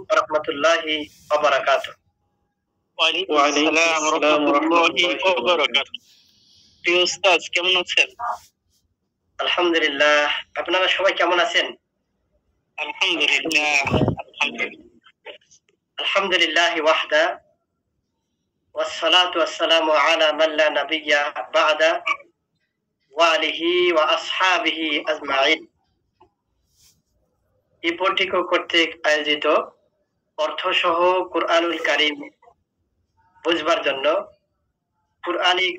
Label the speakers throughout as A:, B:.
A: ওয়া রাহমাতুল্লাহি ওয়া বারাকাতুহু।
B: ওয়া আলাইকুম আসসালাম ওয়া রাহমাতুল্লাহি ওয়া বারাকাতুহু। প্রিয় উস্তাদ কেমন আছেন?
A: আলহামদুলিল্লাহ। আপনারা সবাই কেমন আছেন?
B: আলহামদুলিল্লাহ।
A: আলহামদুলিল্লাহি ওয়াহদা ওয়াসসালাতু ওয়াসসালামু আলা মান লা নাবিয়্যা বা'দা ওয়া আলিহি ওয়া আসহাবিহি আজমাইন। ইপোটিকো কর্তৃক আয়োজিত অর্থসহ কুরআনুল কারীম বুঝবার জন্য কুরআনিক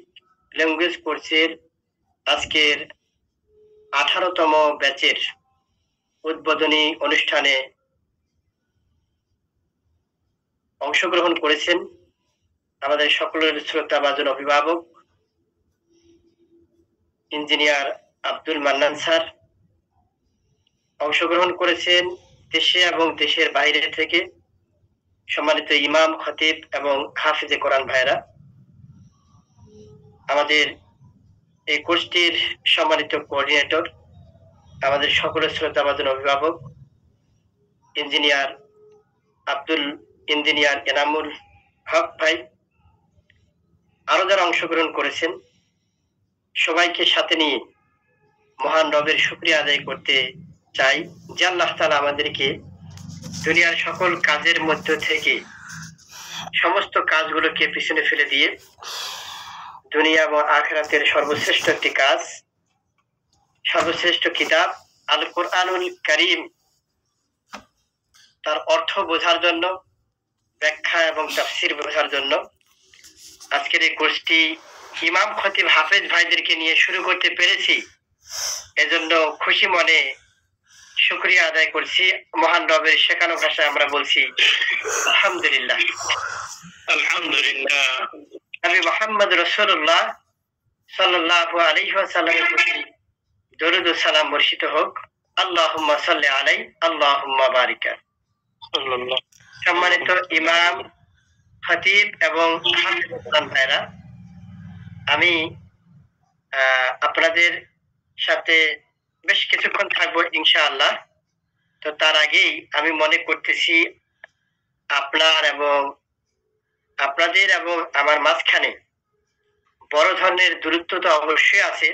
A: ল্যাঙ্গুয়েজ কোর্সের আজকের 18তম ব্যাচের উদ্বোধনী অনুষ্ঠানে অংশগ্রহণ করেছেন আমাদের সকলের শ্রদ্ধাভাজন অভিভাবক ইঞ্জিনিয়ার আব্দুল মান্নান স্যার। অংশগ্রহণ করেছেন দেশে এবং দেশের বাইরে থেকে সম্মানিত ইমাম, খতিব এবং হাফিজে কোরআন ভাইরা। আমাদের এই কোর্সটির সম্মানিত কোঅর্ডিনেটর, আমাদের সকলের শ্রদ্ধাভাজন অভিভাবক ইঞ্জিনিয়ার এনামুল হক ভাই, আরো যারা অংশগ্রহণ করেছেন সবাইকে সাথে নিয়ে মহান রবের শুকরিয়া আদায় করতে চাই যে আল্লাহ তাআলা আমাদেরকে দুনিয়ার সকল কাজের মধ্য থেকে সমস্ত কাজগুলোকে পিছনে ফেলে দিয়ে দুনিয়া এবং আখিরাতের সর্বশ্রেষ্ঠ একটি কাজ, সর্বশ্রেষ্ঠ কিতাব আল কোরআনুল কারীম তার অর্থ বোঝার জন্য, ব্যাখ্যা এবং তাফসীর বোঝার জন্য আজকের এই কোর্সটি ইমাম, খতিব, হাফেজ ভাইদেরকে নিয়ে শুরু করতে পেরেছি। এজন্য খুশি মনে শুকরিয়া আদায় করছি। মহান রবের শেখানো ভাষায় আমরা বলছি আলহামদুলিল্লাহ।
B: আলহামদুলিল্লাহ।
A: নবী মুহাম্মদ রাসূলুল্লাহ সাল্লাল্লাহু আলাইহি ওয়াসাল্লামের প্রতি দরুদ ও সালাম বর্ষিত হোক। আল্লাহুম্মা সাল্লি আলাইহি আল্লাহুম্মা বারিক। সম্মানিত ইমাম, খতিব এবং হাফেজ কোরআন ভাইরা, আমি আপনাদের সাথে বেশ কিছুক্ষণ থাকবো ইনশাআল্লাহ। তো তার আগেই আমি মনে করতেছি আপনাদের এবং আমার মাঝখানে বড় ধরনের দূরত্ব তো অবশ্যই আছে,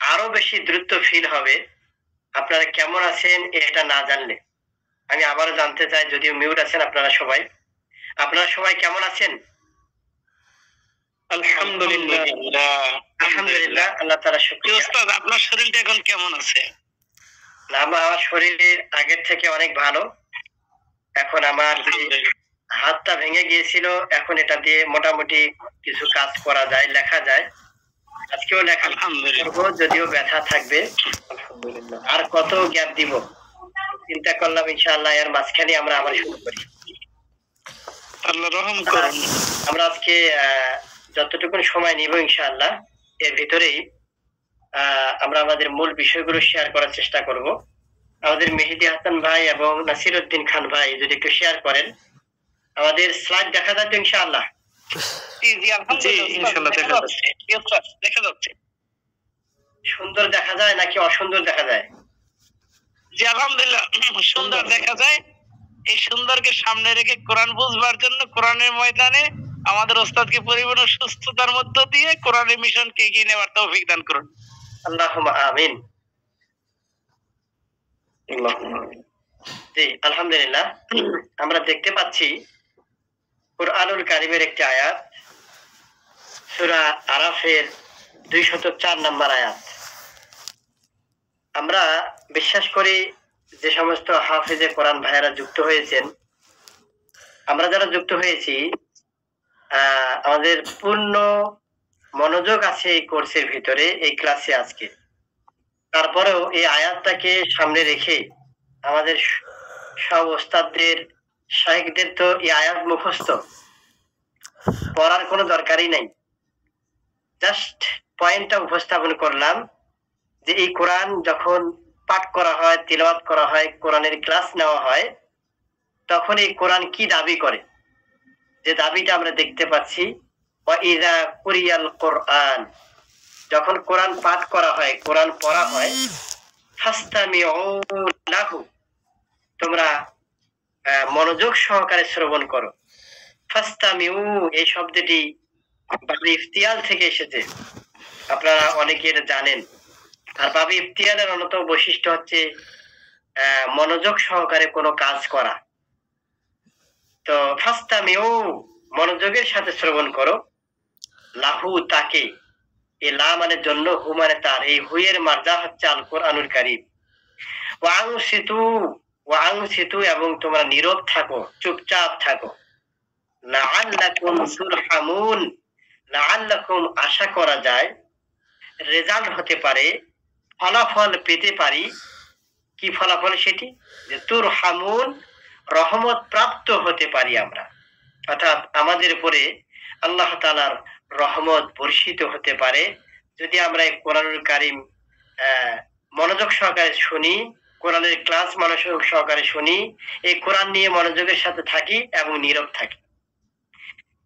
A: আরো বেশি দূরত্ব ফিল হবে আপনারা কেমন আছেন এটা না জানলে। আমি আবারও জানতে চাই, যদিও মিউট আছেন আপনারা সবাই কেমন আছেন?
B: আলহামদুলিল্লাহ।
A: আলহামদুলিল্লাহ, আল্লাহ তাআলা শুকরিয়া।
B: উস্তাদ আপনার শরীরটা এখন কেমন আছে?
A: আমার শরীর আগের থেকে অনেক ভালো। এখন আমার হাতটা ভেঙে গিয়েছিল, এখন এটা দিয়ে মোটামুটি কিছু কাজ করা যায়, লেখা যায়। আজকেও লেখা করবো, যদিও ব্যথা থাকবে। আলহামদুলিল্লাহ। আর কত গ্যাপ দিব চিন্তা করলাম, ইনশাআল্লাহ এর মাঝখানে আমরা আবার শুরু করি।
B: আল্লাহ রহম করুন।
A: আমরা আজকে যতটুকু সময় নিব ইনশাআল্লাহ এর ভিতরেই আমরা আমাদের মূল বিষয়গুলো শেয়ার করার চেষ্টা করব। আমাদের মেহেদী হাসান ভাই এবং নাসির উদ্দিন খান ভাই যদি একটু শেয়ার করেন। আমাদের স্লাইড দেখা যাচ্ছে ইনশাআল্লাহ?
B: জি আলহামদুলিল্লাহ, ইনশাআল্লাহ দেখা যাচ্ছে।
A: সুন্দর দেখা যায় নাকি অসুন্দর দেখা যায়?
B: জি আলহামদুলিল্লাহ সুন্দর দেখা যায়। এই সুন্দরকে সামনে রেখে কোরআন বুঝবার জন্য কোরআনের ময়দানে আমাদের ওস্তাদকে পরিপূর্ণ সুস্থতার মধ্য দিয়ে কোরআনের মিশনকে এগিয়ে নেওয়ার তৌফিক দান করুন।
A: আল্লাহুম্মা আমিন। জি আলহামদুলিল্লাহ। আমরা দেখতে পাচ্ছি কুরআনুল কারীমের একটি আয়াত, সূরা আরাফের 204 নম্বর আয়াত। আমরা বিশ্বাস করি যে সমস্ত হাফেজে কোরআন ভাইয়েরা যুক্ত হয়েছেন, আমরা যারা যুক্ত হয়েছি আমাদের পূর্ণ মনোযোগ আছে এই কোর্সের ভিতরে, এই ক্লাসে আজকে। তারপরেও এই আয়াতটাকে সামনে রেখে আমাদের সব ওস্তাদদের, শাইখদের তো এই আয়াত মুখস্থ, পড়ার কোনো দরকারই নাই। জাস্ট পয়েন্টটা উপস্থাপন করলাম যে এই কোরআন যখন পাঠ করা হয়, তিলাওয়াত করা হয়, কোরআনের ক্লাস নেওয়া হয়, তখন এই কোরআন কি দাবি করে, যে দাবিটা আমরা দেখতে পাচ্ছি। ওয়াইযা কুরিয়াল কোরআন, যখন কোরআন পাঠ করা হয়, কোরআন পড়া হয়, ফাসতামিউ লাহু, তোমরা মনোযোগ সহকারে শ্রবণ করো। ফাস্তামিউ এই শব্দটি বাবি ইফতিয়াল থেকে এসেছে, আপনারা অনেকে এটা জানেন। আর বাবি ইফতিয়ালের অন্যতম বৈশিষ্ট্য হচ্ছে মনোযোগ সহকারে কোনো কাজ করা। তো ফাস্তামিউ মনোযোগের সাথে শ্রবণ করো, লাহু তাকে, এই লা মানে জন্য, হু মানে তার, এই হুয়ের মার্জা হচ্ছে আল কোরআনুল কারীম। ওয়াংসিতু এবং তোমরা নীরব থাকো, চুপচাপ থাকো। লাআল্লাকুম তুরহামুন, লাআল্লাকুম আশা করা যায়, রেজাল্ট হতে পারে, ফলাফল পেতে পারি। কি ফলাফল সেটি? যে তুরহামুন, রহমত প্রাপ্ত হতে পারি আমরা, অর্থাৎ আমাদের উপরে আল্লাহ তাআলার রহমত বর্ষিত হতে পারে যদি আমরা এই কোরআনুল কারীম মনোযোগ সহকারে শুনি, কোরআনের ক্লাস মনোযোগ সহকারে শুনি, এই কোরআন নিয়ে মনোযোগের সাথে থাকি এবং নীরব থাকি।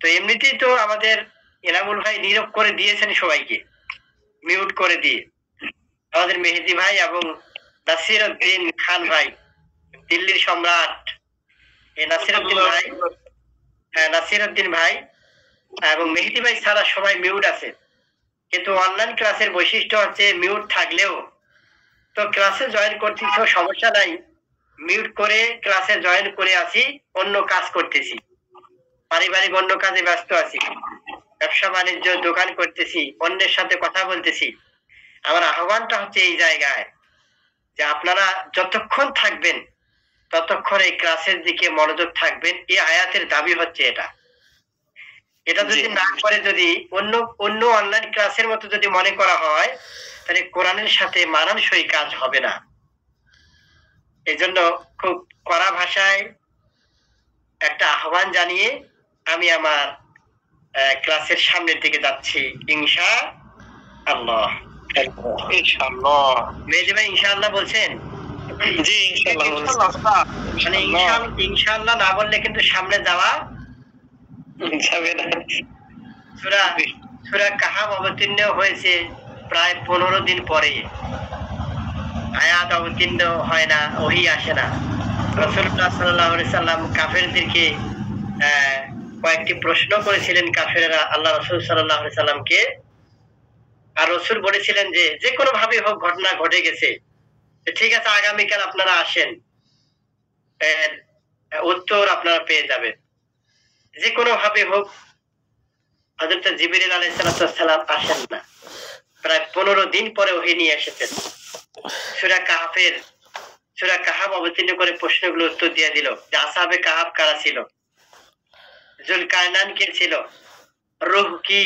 A: তো এমনিতেই তো আমাদের এনামুল ভাই নীরব করে দিয়েছেন সবাইকে, মিউট করে দিয়ে। আমাদের মেহেদী ভাই এবং নাসির উদ্দিন খান ভাই, দিল্লির সম্রাট, এই নাসির উদ্দিন ভাই, নাসির উদ্দিন ভাই এবং মেহেদী ভাই ছাড়া সবাই মিউট আছে। কিন্তু অনলাইন ক্লাসের বৈশিষ্ট্য হচ্ছে মিউট থাকলেও তো ক্লাসে জয়েন করতেছি, সমস্যা নাই, মিউট করে ক্লাসে জয়েন করে আছি, অন্য কাজ করতেছি, পারিবারিক অন্য কাজে ব্যস্ত আছি, ব্যবসা বাণিজ্য দোকান করতেছি, অন্যের সাথে কথা বলতেছি। আমার আহ্বানটা হচ্ছে এই জায়গায় যে আপনারা যতক্ষণ থাকবেন ততক্ষণ এই ক্লাসের দিকে মনোযোগ থাকবেন। এই আয়াতের দাবি হচ্ছে এটা। এটা যদি না করে, যদি অন্য অন্য অনলাইন ক্লাসের মতো যদি মনে করা হয়, তাহলে কোরআনের সাথে মানানসই কাজ হবে না। এই জন্য খুব কড়া ভাষায় একটা আহ্বান জানিয়ে আমি আমার ক্লাসের সামনের দিকে যাচ্ছি, ইনশাআল্লাহ।
B: ইনশাআল্লাহ।
A: মেহেদী ভাই ইনশাআল্লাহ বলছেন?
B: জি ইনশাআল্লাহ।
A: মানে ইনশাআল্লাহ না বললে কিন্তু সামনে যাওয়া
B: যাবে না।
A: সূরা কাহাফ অবতীর্ণ হয়েছে প্রায় 15 দিন পরে, আয়াত অবতীর্ণ হয় না, ওহী আসে না। রাসূলুল্লাহ সাল্লাল্লাহু আলাইহি সাল্লাম কাফেরদেরকে কয়েকটি প্রশ্ন করেছিলেন কাফেররা আল্লাহ রাসূল সাল্লাল্লাহু আলাইহি সাল্লামকে। আর রাসূল বলেছিলেন যে যে কোনো ভাবে হোক ঘটনা ঘটে গেছে, ঠিক আছে আগামীকাল আপনারা আসেন, উত্তর আপনারা পেয়ে যাবেন। যে কোনো ভাবে হোক হযরত জিবরিল আলাইহিস সালাম আসেন না, প্রায় 15 দিন পরে ওহী নিয়ে এসেছেন। সূরা কাহাফ অবতীর্ণ করে প্রশ্নগুলো উত্তর দিয়ে দিল যে আসহাবে কাহাফ কারা ছিল, জুলকারনাইন কে ছিল, রূহ কি,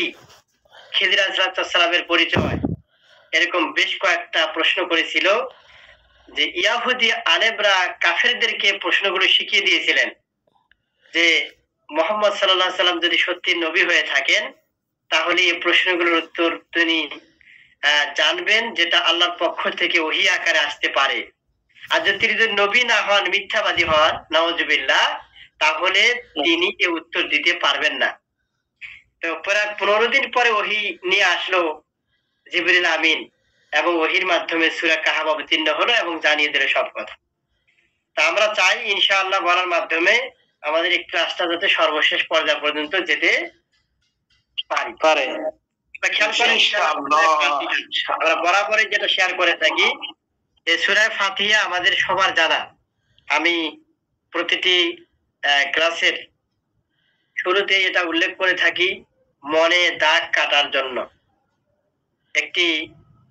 A: খিজির আলাইহিস সালামের পরিচয়, এরকম বেশ কয়েকটা প্রশ্ন করেছিল। যে ইয়াহুদি আলেমরা কাফেরদেরকে প্রশ্নগুলো শিখিয়ে দিয়েছিলেন যে মুহাম্মদ সাল্লাল্লাহু আলাইহি সাল্লাম যদি সত্যি নবী হয়ে থাকেন তাহলে এই প্রশ্নগুলোর উত্তর তিনি জানবেন, যেটা আল্লাহর পক্ষ থেকে ওহী আকারে আসতে পারে। আর যদি তিনি নবী না হন, মিথ্যাবাদী হন, নাউজুবিল্লাহ, তাহলে তিনি এই উত্তর দিতে পারবেন না। তো প্রায় 15 দিন পরে ওহী নিয়ে আসলো জিবরিল আমিন, এবং ওহীর মাধ্যমে সূরা কাহাফ অবতীর্ণ হলো এবং জানিয়ে দিল সব কথা। তা আমরা চাই ইনশাআল্লাহ বলার মাধ্যমে আমাদের এই ক্লাসটা যাতে সর্বশেষ পর্যায় পর্যন্ত যেতে পারে। খেয়াল করেন আমরা বরাবরই যেটা শেয়ার করে থাকি, এই সূরা ফাতিহা আমাদের সবার জানা। আমি প্রতিটি ক্লাসের শুরুতে এটা উল্লেখ করে থাকি, মনে দাগ কাটার জন্য, একটি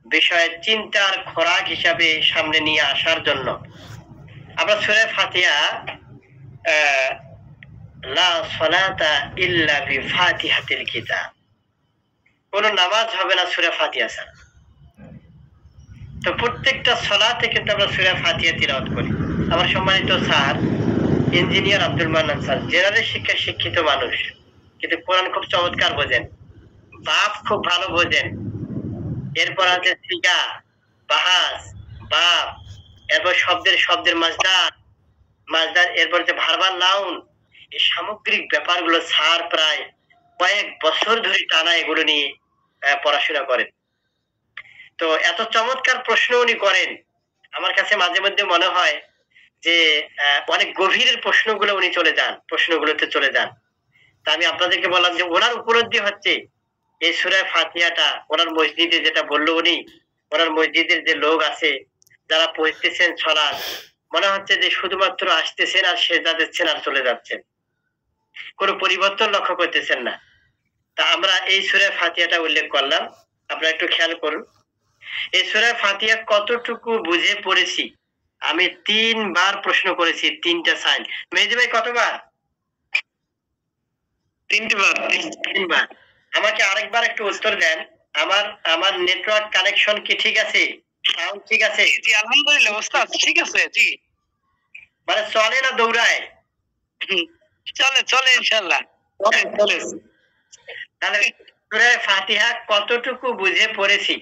A: বিষয় চিন্তার খোরাক হিসাবে সামনে নিয়ে আসার জন্য। আমরা সূরা ফাতিহা লা সালাতা ইল্লা বিফাতিহাতিল কিতাব, কোন নামাজ হবে না সূরা ফাতিহা ছাড়া। তো প্রত্যেকটা সালাতে কিন্তু আমরা সূরা ফাতিহা তিলাওয়াত করি। আমার সম্মানিত sir engineer Abdul Mannan sir, general শিক্ষায় শিক্ষিত মানুষ, কিন্তু কোরআন খুব চমৎকার বোঝেন, বাপ খুব ভালো বোঝেন। এরপর আছে সিগা, বাহাস, বাপ, এরপর শব্দের মাজদার, এরপর যে ভার্বাল নাউন, এই সামগ্রিক ব্যাপারগুলো স্যার প্রায় কয়েক বছর ধরে টানা এগুলো নিয়ে পড়াশোনা করেন। তো এত চমৎকার প্রশ্ন উনি করেন, আমার কাছে মাঝে মধ্যে মনে হয় যে অনেক গভীরের প্রশ্নগুলো উনি প্রশ্নগুলোতে চলে যান। তা আমি আপনাদেরকে বললাম যে ওনার উপলব্ধি হচ্ছে এই সূরা ফাতিহাটা ওনার মসজিদে, যেটা বললো উনি, ওনার মসজিদের যে লোক আছে যারা পড়তেছেন সালাত, মনে হচ্ছে যে শুধুমাত্র আসতেছেন আর সেজদা দিচ্ছেন আর চলে যাচ্ছেন, কোনো পরিবর্তন লক্ষ্য করতেছেন না। তা আমরা এই সূরা ফাতিহাটা উল্লেখ করলাম, আপনারা একটু খেয়াল করুন। এই সূরা ফাতিহা কতটুকু বুঝে পড়েছি আমি 3 বার প্রশ্ন করেছি, 3টা সাইন। মেহেদী ভাই কতবার?
B: 3টি বার।
A: 3 বার। আমাকে আরেকবার একটু উত্তর দেন। আমার আমার নেটওয়ার্ক কানেকশন কি ঠিক আছে? সাউন্ড ঠিক আছে?
B: জি আলহামদুলিল্লাহ ওস্তাদ, ঠিক আছে। জি
A: মানে চলে না দৌড়ায়?
B: চলে চলে ইনশাআল্লাহ, চলে।
A: তাহলে সূরা ফাতিহা কতটুকু বুঝে পড়েছি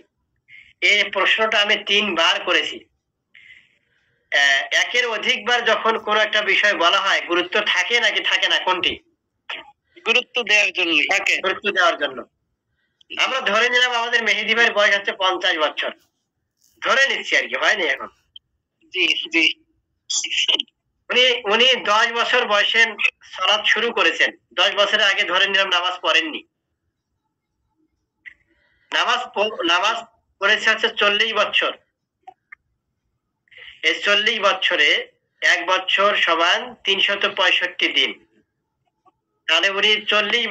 A: এই প্রশ্নটা আমি 3 বার করেছি। একের অধিকবার যখন কোনো একটা বিষয় বলা হয় গুরুত্ব থাকে নাকি থাকে না, কোনটি?
B: গুরুত্ব দেওয়ার জন্য থাকে।
A: গুরুত্ব দেওয়ার জন্য। আমরা ধরে নিলাম আমাদের মেহেদী ভাইয়ের বয়স হচ্ছে 50 বছর, ধরে নিচ্ছি আর কি, হয়নি এখন।
B: জি জি।
A: উনি উনি 10 বছর বয়সে সালাত শুরু করেছেন, 10 বছরের আগে ধরে নিলাম নামাজ পড়েননি। নামাজ পড়েছে হচ্ছে 40 বছর। এই 40 বছরে 1 বছর সমান 365 দিন। তাহলে উনি 40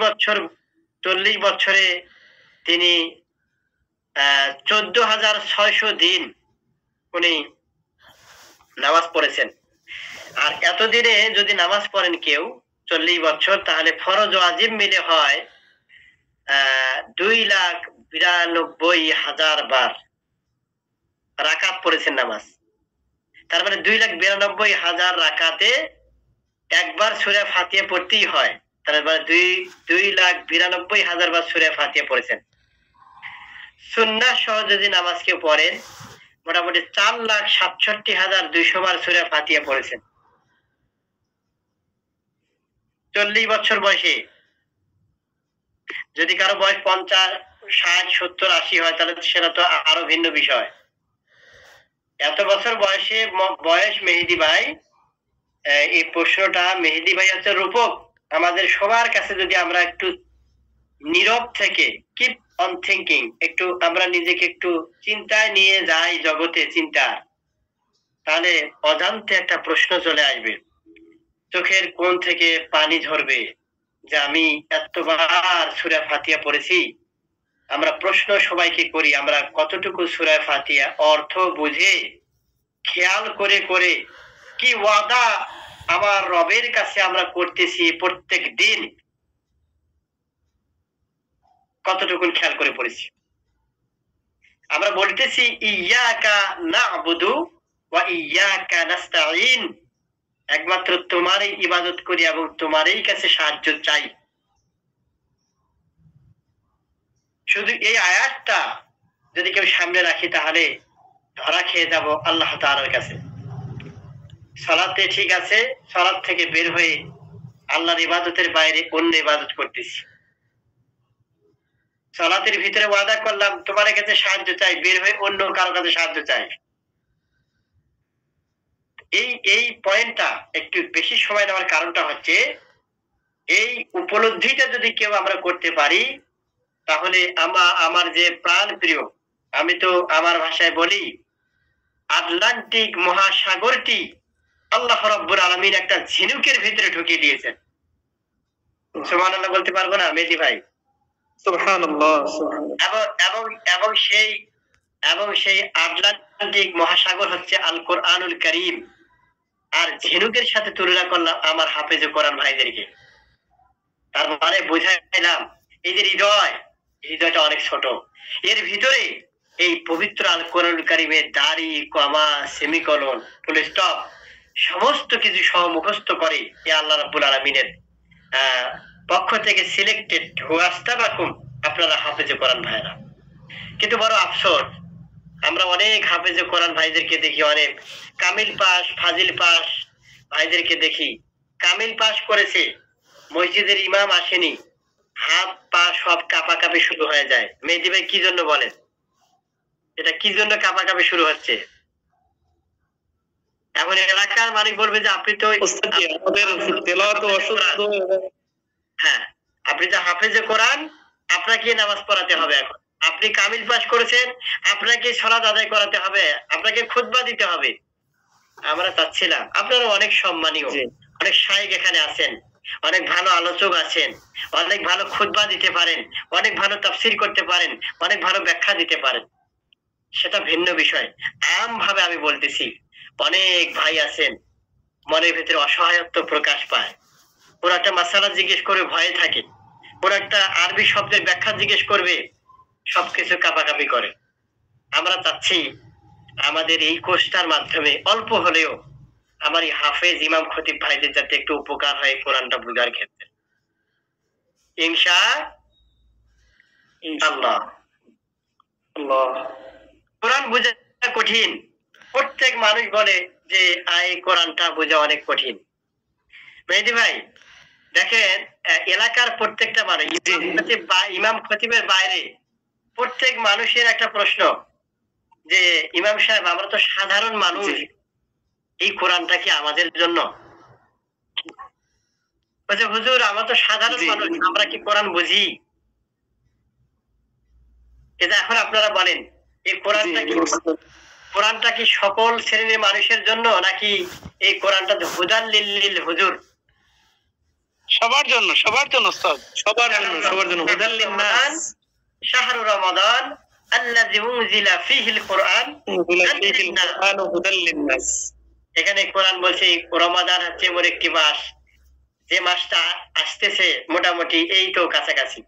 A: বছরে তিনি 14,600 দিন উনি নামাজ পড়েছেন। আর এতদিনে যদি নামাজ পড়েন কেউ 40 বছর, তাহলে ফরজ ওয়াজিব মিলে হয় 2,92,000 বার রাকাত পড়েছেন নামাজ। তার মানে 2,92,000 রাকাতে একবার সূরা ফাতিহা পড়তেই হয়। তার মানে 2,92,000 বার সূরা ফাতিহা পড়েছেন। সুন্নাহ সহ যদি নামাজ কেউ পড়েন মোটামুটি 4,67,200 বার সূরা ফাতিহা পড়েছেন 40 বছর বয়সে। যদি কারো বয়স 50, 60, 70, 80 হয় তাহলে সেটা তো আরো ভিন্ন বিষয়। এত বছর বয়স মেহেদী ভাই, এই প্রশ্নটা মেহেদী ভাই হচ্ছে রূপক। আমাদের সবার কাছে যদি আমরা একটু নীরব থেকে কিপ অন থিঙ্কিং, একটু আমরা নিজেকে একটু চিন্তায় নিয়ে যাই, জগতে চিন্তা, তাহলে অজান্তে একটা প্রশ্ন চলে আসবে, চোখের কোণ থেকে পানি ঝরবে যে আমি এতবার সূরা ফাতিহা পড়েছি। আমরা প্রশ্ন সবাইকে করি, আমরা কতটুকু সূরা ফাতিহা অর্থ বুঝে খেয়াল করে করে কি ওয়াদা আমার রবের কাছে আমরা করতেছি প্রত্যেক দিন, কতটুকু খেয়াল করে পড়েছি। আমরা বলতেছি ইয়াকা না'বুদু ওয়া ইয়াকা নাস্তাঈন, একমাত্র তোমারই ইবাদত করি এবং তোমারই কাছে সাহায্য চাই। শুধু এই আয়াতটা যদি কেউ সামনে রাখি তাহলে ধরা খেয়ে যাব আল্লাহ তাআলার কাছে। সালাতে ঠিক আছে, সালাত থেকে বের হয়ে আল্লাহর ইবাদতের বাইরে অন্য ইবাদত করতেছি। সালাতের ভিতরে ওয়াদা করলাম তোমার কাছে সাহায্য চাই, বের হয়ে অন্য কারো কাছে সাহায্য চাই। এই পয়েন্টটা একটু বেশি সময় নেওয়ার কারণটা হচ্ছে এই উপলব্ধিটা যদি কেউ আমরা করতে পারি তাহলে আমার যে প্রাণ প্রিয়, আমি তো আমার ভাষায় বলি আটলান্টিক মহাসাগরটি আল্লাহ রাব্বুল আলামিন একটা ঝিনুকের ভিতরে ঢুকিয়ে দিয়েছেন। সুবহানাল্লাহ বলতে পারবো না মেহেদী ভাই?
B: সুবহানাল্লাহ।
A: এবং সেই আটলান্টিক মহাসাগর হচ্ছে আল কোরআনুল কারীম। আর ঝিনুকের সাথে তুলনা করলাম আমার হাফেজে কোরআন ভাইদেরকে। তার মানে বুঝাইলাম এই যে হৃদয়টা অনেক ছোট, এর ভিতরে এই পবিত্র আল কোরআনুল কারীমের দাড়ি, কমা, সেমিকোলন, ফুল স্টপ সমস্ত কিছু সহ মুখস্থ করে এই আল্লাহ রাব্বুল আলামিনের পক্ষ থেকে সিলেক্টেড হুয়াস্তাবাকুম, আপনারা হাফেজে কোরআন ভাইরা। কিন্তু বড় আফসোস, আমরা অনেক হাফেজে কোরআন ভাইদেরকে দেখি, অনেক কামিল পাস, ফাজিল পাস ভাইদেরকে দেখি, কামিল পাস করেছে, মসজিদের ইমাম আসেনি, হাত পা সব কাঁপাকাঁপি শুরু হয়ে যায়। মেহেদী ভাই কি জন্য বলেন? এটা কি জন্য কাঁপাকাঁপি শুরু হচ্ছে? এখন এলাকার মালিক বলবে যে আপনি তো
C: আমাদের তেলাওয়াত অশুদ্ধ।
A: হ্যাঁ, আপনি তো হাফেজে কোরআন, আপনাকে নামাজ পড়াতে হবে। এখন আপনি কামিল পাস করেছেন, আপনাকে সালাত আদায় করাতে হবে, আপনাকে খুতবা দিতে হবে। আমরা চাচ্ছিলাম, আপনারা অনেক সম্মানীয়, অনেক শায়েখ এখানে আছেন, অনেক ভালো আলোচক আছেন, অনেক ভালো খুতবা দিতে পারেন, অনেক ভালো তাফসীর করতে পারেন, অনেক ভালো ব্যাখ্যা দিতে পারেন, সেটা ভিন্ন বিষয়। আম ভাবে আমি বলতেছি, অনেক ভাই আছেন মনের ভিতরে অসহায়ত্ব প্রকাশ পায়, কোন একটা মাসালা জিজ্ঞেস করে ভয়ে থাকে, কোন একটা আরবি শব্দের ব্যাখ্যা জিজ্ঞেস করবে, সবকিছু কাঁপাকাপি করে। আমরা চাচ্ছি আমাদের এই কোর্সটার মাধ্যমে অল্প হলেও আমার এই হাফেজ ইমাম খতিব ভাইদের যাতে একটু উপকার হয় কোরআনটা বোঝার ক্ষেত্রে। ইনশাআল্লাহ। কোরআন বোঝা কঠিন, প্রত্যেক মানুষ বলে যে এই কোরআনটা বোঝা অনেক কঠিন। মেহেদী ভাই দেখেন, এলাকার প্রত্যেকটা মানুষ ইমাম খতিবের বাইরে প্রত্যেক মানুষের একটা প্রশ্ন যে ইমাম সাহেব আমরা তো সাধারণ মানুষ, এই কোরআনটা কি আমাদের জন্য? হুজুর আমরা তো সাধারণ মানুষ, আমরা কি কোরআন বুঝি? এটা এখন আপনারা বলেন, এই কোরআনটা কি সকল শ্রেণীর মানুষের জন্য, নাকি এই কোরআনটা হুদাল লিল হুজুর?
B: সবার জন্য, সবার জন্য উস্তাদ,
C: সবার জন্য, সবার জন্য। হুদাল লিন-নাস
A: শাহরু রমাদান আল্লাযী উনজিলা ফীহিল কুরআন
C: হুদাল লিন-নাস।
A: এখানে কোরআন বলছে রমাদান হচ্ছে এমন একটি মাস, যে মাসটা আসতেছে মোটামুটি এই তো কাছাকাছি।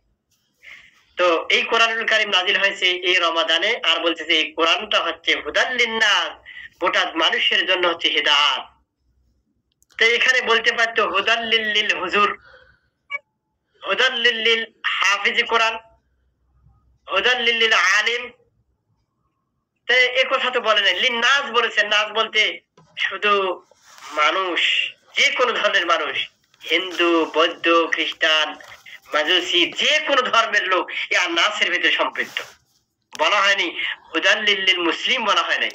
A: তো এই কোরআনুল কারীম নাজিল হয়েছে এই রমাদানে, আর বলছে যে এই কোরআনটা হচ্ছে হুদাল লিন-নাস, গোটা মানুষের জন্য হচ্ছে হিদায়াত। তো এখানে বলতে পারতো হুদাল লিল হুজুর, হুদাল লিল হাফিজ কোরআন, হুদাল লিল আলিম। তো এই কথা তো বলে নাই, লিন নাস বলেছেন। নাস বলতে শুধু মানুষ, যে কোনো ধর্মের মানুষ, হিন্দু, বৌদ্ধ, খ্রিস্টান, মাজুসি, যে কোনো ধর্মের লোক এই নাসের ভিতরে সম্পৃক্ত। বলা হয়নি হুদাল লিল মুসলিম, বলা হয় নাই।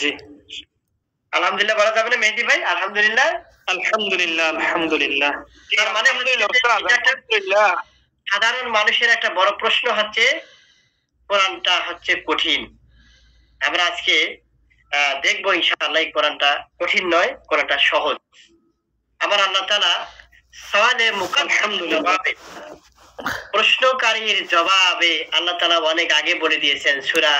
C: জি
A: আলহামদুলিল্লাহ বলা যাবে না মেহেদী ভাই? আলহামদুলিল্লাহ,
C: আলহামদুলিল্লাহ, আলহামদুলিল্লাহ।
A: তার মানে সাধারণ মানুষের একটা বড় প্রশ্ন হচ্ছে কোরআনটা হচ্ছে কঠিন। আমরা আজকে দেখবো ইনশাআল্লাহ এই কোরআনটা কঠিন নয়, কোরআনটা সহজ। আমার আল্লাহ তাআলা সওয়ালে মুকাদ্দামের জবাবে, প্রশ্নকারীর জবাবে আল্লাহ তাআলা অনেক আগে বলে দিয়েছেন সূরা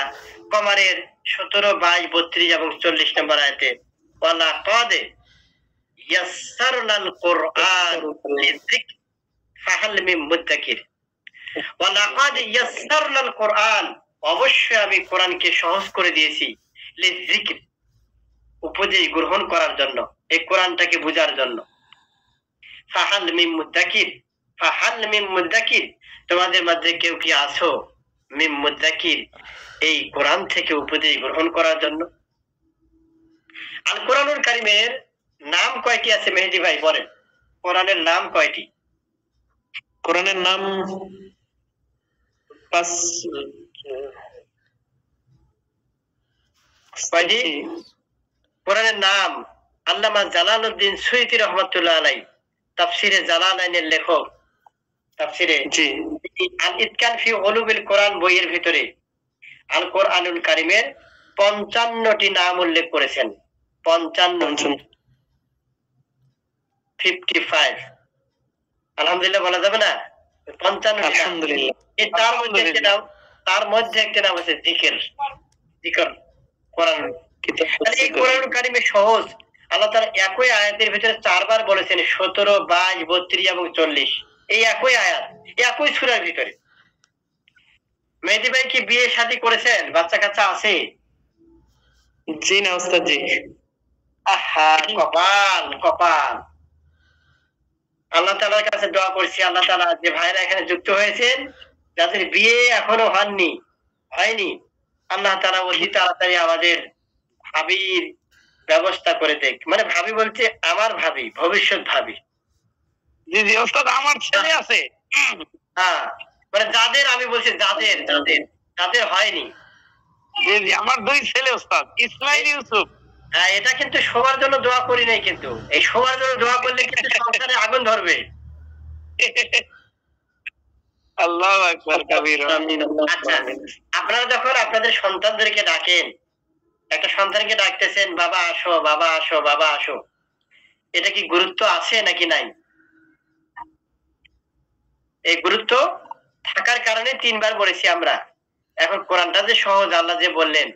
A: কমারের 17, 22, 32 এবং 40 নম্বর আয়াতে, ওয়ালা কাদ ইয়াসসারনাল কুরআন লিযিকর ফাহাল মিন মুদ্দাকির। ওয়ালা কাদ ইয়াসসারনাল কুরআন, অবশ্যই আমি কোরআনকে সহজ করে দিয়েছি, লিযিকর উপদেশ গ্রহণ করার জন্য, এই কোরআনটাকে বোঝার জন্য। ফাহাল মিন মুদ্দাকির, ফাহাল মিন মুদ্দাকির, তোমাদের মধ্যে কেউ কি আছো মিন মুদ্দাকির, এই কোরআন থেকে উপদেশ গ্রহণ করার জন্য। আল কোরআনুল কারীমের নাম কয়টি আছে মেহেদী ভাই বলেন? কোরআনের নাম কয়টি?
C: কোরআনের নাম 5
A: কয়টি? কোরআনের নাম আল্লামা জালালউদ্দিন সুয়ুতী রহমাতুল্লাহ আলাইহি তাফসিরে জালালাইনের লেখক, তাফসিরে আল ইতকান ফি উলুমিল কোরআন বইয়ের ভিতরে আল কোরআনুল কারীমের 55টি নাম উল্লেখ করেছেন। 55 আলহামদুলিল্লাহ বলা যাবে না? 55
C: আলহামদুলিল্লাহ।
A: তার মধ্যে একটা নাম আছে জিকির। জিকির কোরআন, এই কোরআনুল কারীমে সহজ। আল্লাহ তাআলা একই আয়াতের ভিতরে 4 বার বলেছেন, 17, 22, 32 এবং 40, এই একই আয়াত, একই সূরার ভিতরে। মেহেদী ভাই কি বিয়ে শাদী করেছেন? বাচ্চা কাচ্চা আছে?
C: জি না ওস্তাদ জি।
A: আহা, কপাল কপাল। আল্লাহ তাআলার কাছে দোয়া করছি, আল্লাহ তাআলা যে ভাইরা এখানে যুক্ত হয়েছেন, যাদের বিয়ে এখনো হয়নি, আল্লাহ তাআলা অতি তাড়াতাড়ি আমাদের ভাবির ব্যবস্থা করে দেখ। মানে ভাবি বলতে আমার ভাবি, ভবিষ্যৎ ভাবি।
B: জি জি ওস্তাদ, আমার ছেলে আছে।
A: হ্যাঁ, মানে যাদের, আমি বলছি যাদের হয়নি।
B: জি জি, আমার 2 ছেলে ওস্তাদ, ইসমাইল, ইউসুফ।
A: এটা কিন্তু সবার জন্য দোয়া করি নাই, কিন্তু এই সবার জন্য দোয়া করলে কিন্তু সংসারে আগুন ধরবে।
B: আল্লাহু আকবার কাবীর।
A: আচ্ছা, আপনারা যখন আপনাদের সন্তানদেরকে ডাকেন, একটা সন্তানকে ডাকতেছেন বাবা আসো, বাবা আসো, বাবা আসো, এটা কি গুরুত্ব আছে নাকি নাই? এই গুরুত্ব থাকার কারণে 3 বার বলেছি আমরা। এখন কোরআনটা যে সহজ, আল্লাহ যে বললেন,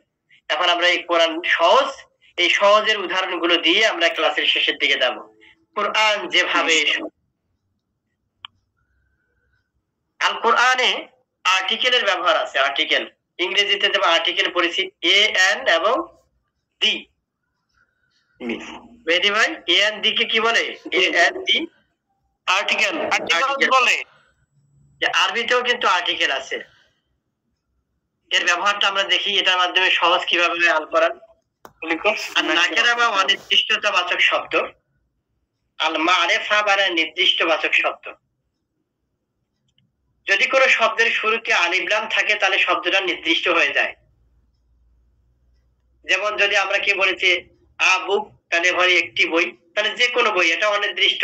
A: এখন আমরা এই কোরআন সহজ, এই সহজের উদাহরণগুলো দিয়ে আমরা ক্লাসের শেষের দিকে যাব। কোরআন যেভাবে আল কোরআনে আর্টিকেলের ব্যবহার আছে। আর্টিকেল ইংরেজিতে যেমন আর্টিকেল পড়েছি এ এন এবং দি। মেহেদী ভাই, এ এন দি কে কি বলে? এ এন দি
C: আর্টিকেল
B: বলে।
A: আরবিতেও কিন্তু আর্টিকেল আছে। এর ব্যবহারটা আমরা দেখি, এটার মাধ্যমে সহজ কিভাবে আল কোরআন। আর নাকেরা বা অনির্দিষ্টতাবাচক শব্দ, আল মারিফা বা নির্দিষ্টবাচক শব্দ। যদি কোনো শব্দের শুরুতে আলিফ লাম থাকে তাহলে শব্দটা নির্দিষ্ট হয়ে যায়। যেমন যদি আমরা কি বলেছি আ বুক, তাহলে হয় একটি বই, তাহলে যে কোনো বই, এটা অনির্দিষ্ট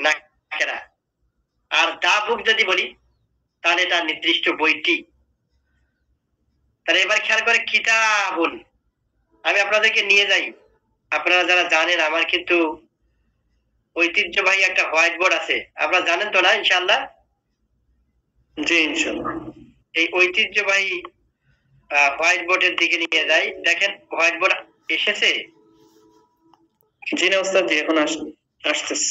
A: নাকেরা। আর দা বুক যদি বলি তাহলে এটা নির্দিষ্ট, বইটি। তাহলে এবার খেয়াল করে কিতাবুন, আমি আপনাদেরকে নিয়ে যাই। আপনারা যারা জানেন, আমার কিন্তু ঐতিহ্যবাহী একটা হোয়াইট বোর্ড আছে, আপনারা জানেন তো না ইনশাআল্লাহ?
C: জি ইনশাআল্লাহ।
A: এই ঐতিহ্যবাহী হোয়াইট বোর্ডের দিকে নিয়ে যাই। দেখেন হোয়াইট বোর্ড এসেছে।
C: জি না ওস্তাদ জি, এখন আসতেছে।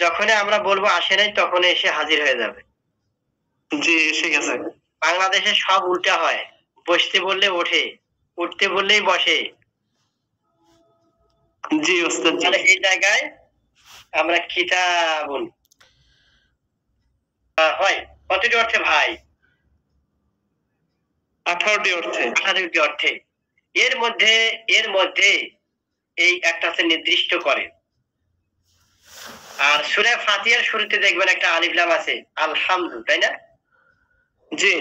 A: যখন আমরা বলবো আসে নাই, তখন এসে হাজির হয়ে যাবে।
C: জি এসে গেছে।
A: বাংলাদেশে সব উল্টা হয়, বসতে বললে ওঠে, উঠতে বললেই বসে।
C: জি ওস্তাদ জি।
A: তাহলে এই জায়গায় আমরা কিতাবুন হয় কতটি অর্থে ভাই?
C: 18টি অর্থে।
A: 18টি অর্থে। এর মধ্যে এই একটা আছে নির্দিষ্ট করে। আর সূরা ফাতিহার শুরুতে দেখবেন একটা আলিফ লাম আছে, আলহামদু, তাই না?
C: জি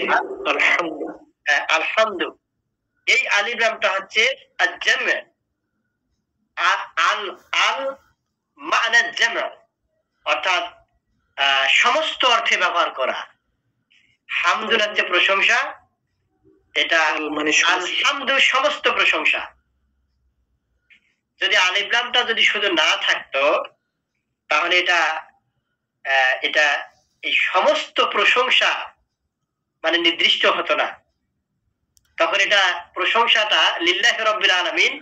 C: আলহামদু।
A: আলহামদু, এই আলিফ লামটা হচ্ছে আল-জাম', আল মা'না জাম', অর্থাৎ সমস্ত অর্থে ব্যবহার করা। হামদুল হচ্ছে প্রশংসা, এটা
C: মানে
A: আলহামদু সমস্ত প্রশংসা। যদি আলিফ লামটা যদি শুধু না থাকতো তাহলে এটা এই সমস্ত প্রশংসা মানে নির্দিষ্ট হতো না। তখন এটা প্রশংসাটা লিল্লাহি রাব্বিল আলামিন,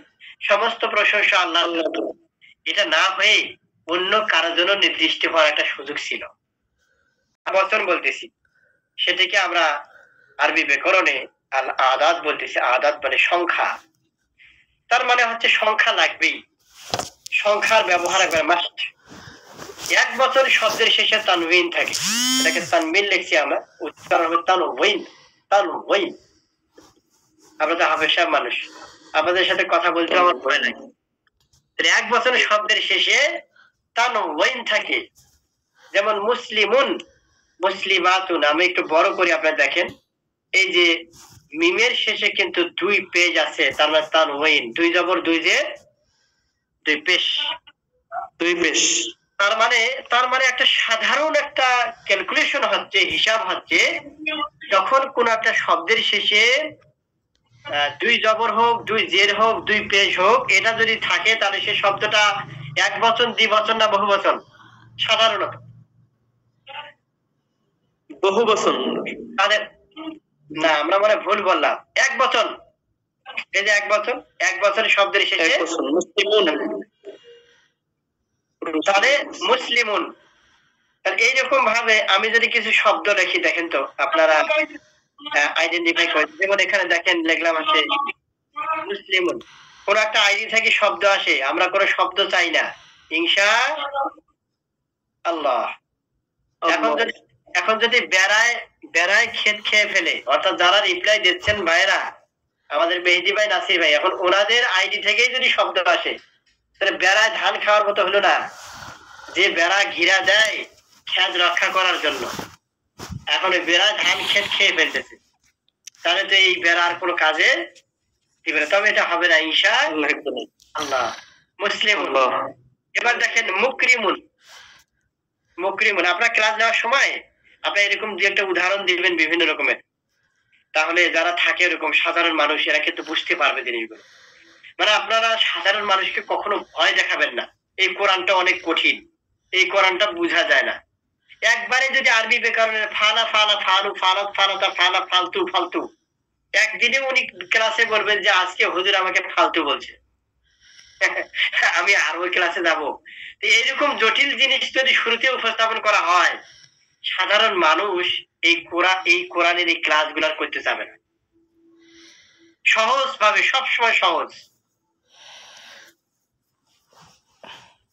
A: সমস্ত প্রশংসা আল্লাহর। এটা না হয়ে অন্য কারোর জন্য নির্দিষ্ট হওয়ার একটা সুযোগ ছিল। বচন বলতেছি, সেটাকে আমরা আরবি ব্যাকরণে আল আদাদ বলতেছি। আদাদ মানে সংখ্যা, তার মানে হচ্ছে সংখ্যা লাগবেই, সংখ্যার ব্যবহার একবার মাস্ট। এক বছর শব্দের শেষে তানবিন থাকে, এটাকে তানবিন লিখছি আমরা, উচ্চারণ হবে তানওয়িন। তানওয়িন, আমরা তো হাফেজ সাহেব মানুষ, আপনাদের সাথে কথা বলতে আমার ভয় লাগে। এক বছর শব্দের শেষে তানওয়িন থাকে। যেমন মুসলিমুন, মুসলিমাতুন। আমি একটু বড় করে আপনারা দেখেন, এই যে মিমের শেষে কিন্তু 2 পেজ আছে, তার মানে তানওয়িন, 2 জবর 2 যে 2 পেশ,
C: 2 পেশ।
A: তার মানে একটা সাধারণ একটা ক্যালকুলেশন হচ্ছে, হিসাব হচ্ছে, যখন কোন একটা শব্দের শেষে 2 জবর হোক, 2 জের হোক, 2 পেশ হোক, এটা যদি থাকে তাহলে সেই শব্দটা এক বচন, দ্বিবচন না বহু বচন? সাধারণত
C: বহু বচন।
A: তাহলে না, আমরা মানে ভুল বললাম, এক বচন। এই যে এক বচন শব্দের শেষে
C: মুসলিমুন,
A: তাহলে মুসলিমুন। তাহলে এইরকম ভাবে আমি যদি কিছু শব্দ লিখি, দেখেন তো আপনারা আইডেন্টিফাই করেন। যেমন এখানে দেখেন লিখলাম আছে মুসলিমুন, কোন একটা আইডি থেকে শব্দ আসে, আমরা কোনো শব্দ চাই না, ইনশা আল্লাহ। এখন যদি বেড়ায় ক্ষেত খেয়ে ফেলে, অর্থাৎ যারা রিপ্লাই দিচ্ছেন ভাইরা, আমাদের মেহেদী ভাই, নাসির ভাই, এখন ওনাদের আইডি থেকেই যদি শব্দ আসে, তাহলে বেড়ায় ধান খাওয়ার মতো হলো না? যে বেড়া ঘিরা দেয় ক্ষেত রক্ষা করার জন্য, এখন ওই বেড়া ধান ক্ষেত খেয়ে ফেলতেছে, তাহলে তো এই বেড়ার কোনো কাজে তবে এটা হবে না
C: আল্লাহ
A: আল্লাহ। মুসলিম।
C: আল্লাহ।
A: এবার দেখেন মুকরিমুন। মুকরিমুন আপনার ক্লাস নেওয়ার সময় আপনি এরকম যে একটা উদাহরণ দিবেন বিভিন্ন রকমের, তাহলে যারা থাকে এরকম সাধারণ মানুষ এরা কিন্তু বুঝতে পারবে জিনিসগুলো। মানে আপনারা সাধারণ মানুষকে কখনো ভয় দেখাবেন না। এই কোরআনটা অনেক কঠিন, এই কোরআনটা বোঝা যায় না। একবারে যদি আরবি ব্যাকরণের ফালা ফালা ফালু ফালাত ফালাতা ফালা ফালতু ফালতু, একদিনে উনি ক্লাসে বলবেন যে আজকে হুজুর আমাকে ফালতু বলছে, আমি আরো ক্লাসে যাব। এইরকম জটিল জিনিস যদি শুরুতে উপস্থাপন করা হয়, সাধারণ মানুষ এই কোরআনের এই ক্লাস গুলার করতে চাবে না। সহজ ভাবে, সবসময় সহজ।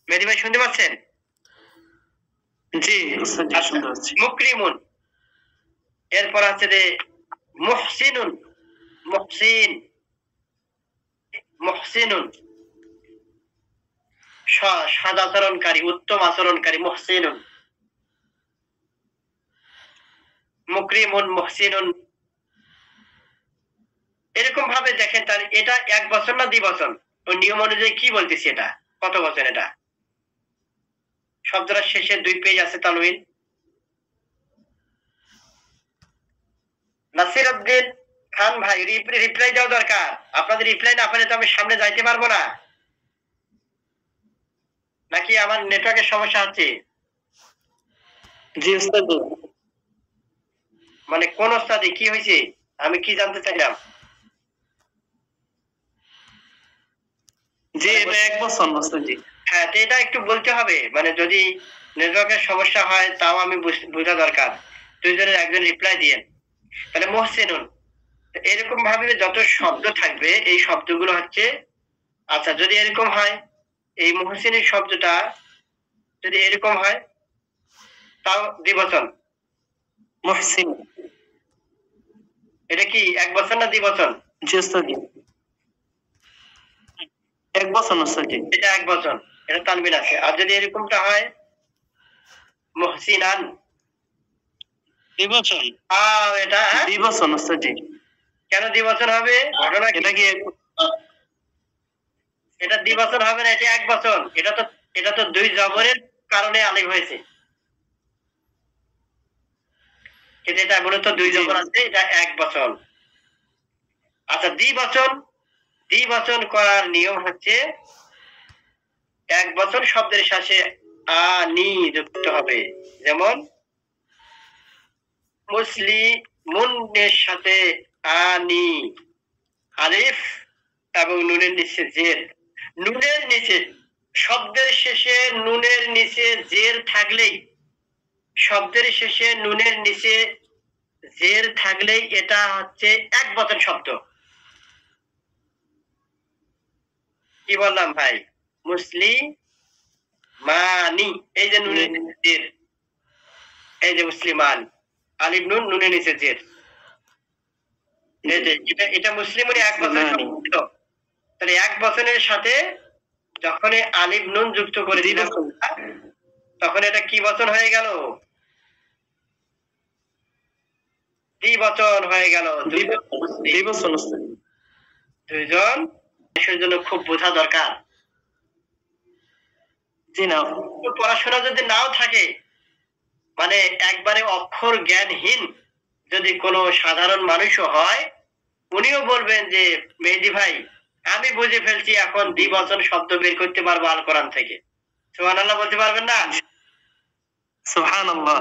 A: মেহেদী ভাই শুনতে পাচ্ছেন?
C: জি উস্তাদ জি শুনতে পাচ্ছি।
A: মুকরিমুন, এরপর আছে যে মুহসিনুন। মুহসিন, মুহসিনুন সদাচরণকারী, উত্তম আচরণকারী। মুহসিনুন, মুকরিমুন, মুহসিনুন, এরকম ভাবে দেখেন। তার এটা 1 বছর না 2 বছর? ওই নিয়ম অনুযায়ী কি বলতেছি, এটা কত বছর? এটা শব্দটার শেষে 2 পেজ আছে তানউইন। নাসির উদ্দিন খান ভাই রিপ্লাই দেওয়া দরকার। আপনাদের রিপ্লাই না পেলে তো আমি সামনে যাইতে পারবো না। নাকি আমার নেটওয়ার্কের সমস্যা হচ্ছে?
C: জি উস্তাদ।
A: মানে কোন ওস্তাদে কি হয়েছে আমি কি জানতে চাইলাম?
C: জি এটা 1 বছর উস্তাদ জি।
A: হ্যাঁ, তো এটা একটু বলতে হবে। মানে যদি নেটওয়ার্কের সমস্যা হয় তাও আমি বোঝা দরকার। দুইজনের একজন রিপ্লাই দিয়েন। তাহলে মুহসিনুন, এরকম ভাবে যত শব্দ থাকবে এই শব্দগুলো হচ্ছে, আচ্ছা যদি এরকম হয়, এই মুহসিনের শব্দটা যদি এরকম হয় তাও দ্বিবচন।
C: মুহসিন,
A: এটা কি 1 বছর না 2 বছর?
C: জি উস্তাদ জি 1 বছর উস্তাদ জি।
A: এটা 1 বছর, এটা তানবিন আছে। আর যদি এরকমটা হয় মুহসিনান,
B: 2 বছর।
A: এটা
C: 2 বছর উস্তাদ জি।
A: কেন 2 বছর হবে? ঘটনা কি?
C: এটা কি
A: এটা 2 বছর হবে না, এটা 1 বছর। এটা তো 2 জবরের কারণে আলিফ হয়েছে, কিন্তু এটা মূলত 2 জবর আছে, এটা 1 বছর। আচ্ছা দ্বিবচন করার নিয়ম হচ্ছে 1 বছর শব্দের শেষে আনি যুক্ত হবে। যেমন মুসলিমুনের সাথে আনি, আলিফ এবং নুনের নিচে জের। নুনের নিচে, শব্দের শেষে নুনের নিচে জের থাকলেই, শব্দের শেষে নুনের নিচে জের থাকলেই এটা হচ্ছে 1 বচন শব্দ। কি বললাম ভাই? মুসলিমানি, এই যে নুনের নিচে জের, এই যে মুসলিমান, আলিফ নুন, নুনের নিচে জের। এটা মুসলিমানি 1 বছর শব্দ। তাহলে 1 বছরের সাথে যখন আলিফ নুন যুক্ত করে দিলাম, তখন এটা কি বচন হয়ে গেল? দ্বিবচন হয়ে গেল। দুইজন, দেশের জন্য খুব বোঝা দরকার।
C: জি না,
A: পড়াশোনা যদি নাও থাকে, মানে একবারে অক্ষর জ্ঞানহীন যদি কোনো সাধারণ মানুষও হয়, উনিও বলবেন যে মেহেদী ভাই আমি বুঝে ফেলছি, এখন দ্বিবচন শব্দ বের করতে পারবো আল কোরআন থেকে। সুবহানাল্লাহ বলতে পারবেন না?
C: সুবহানাল্লাহ।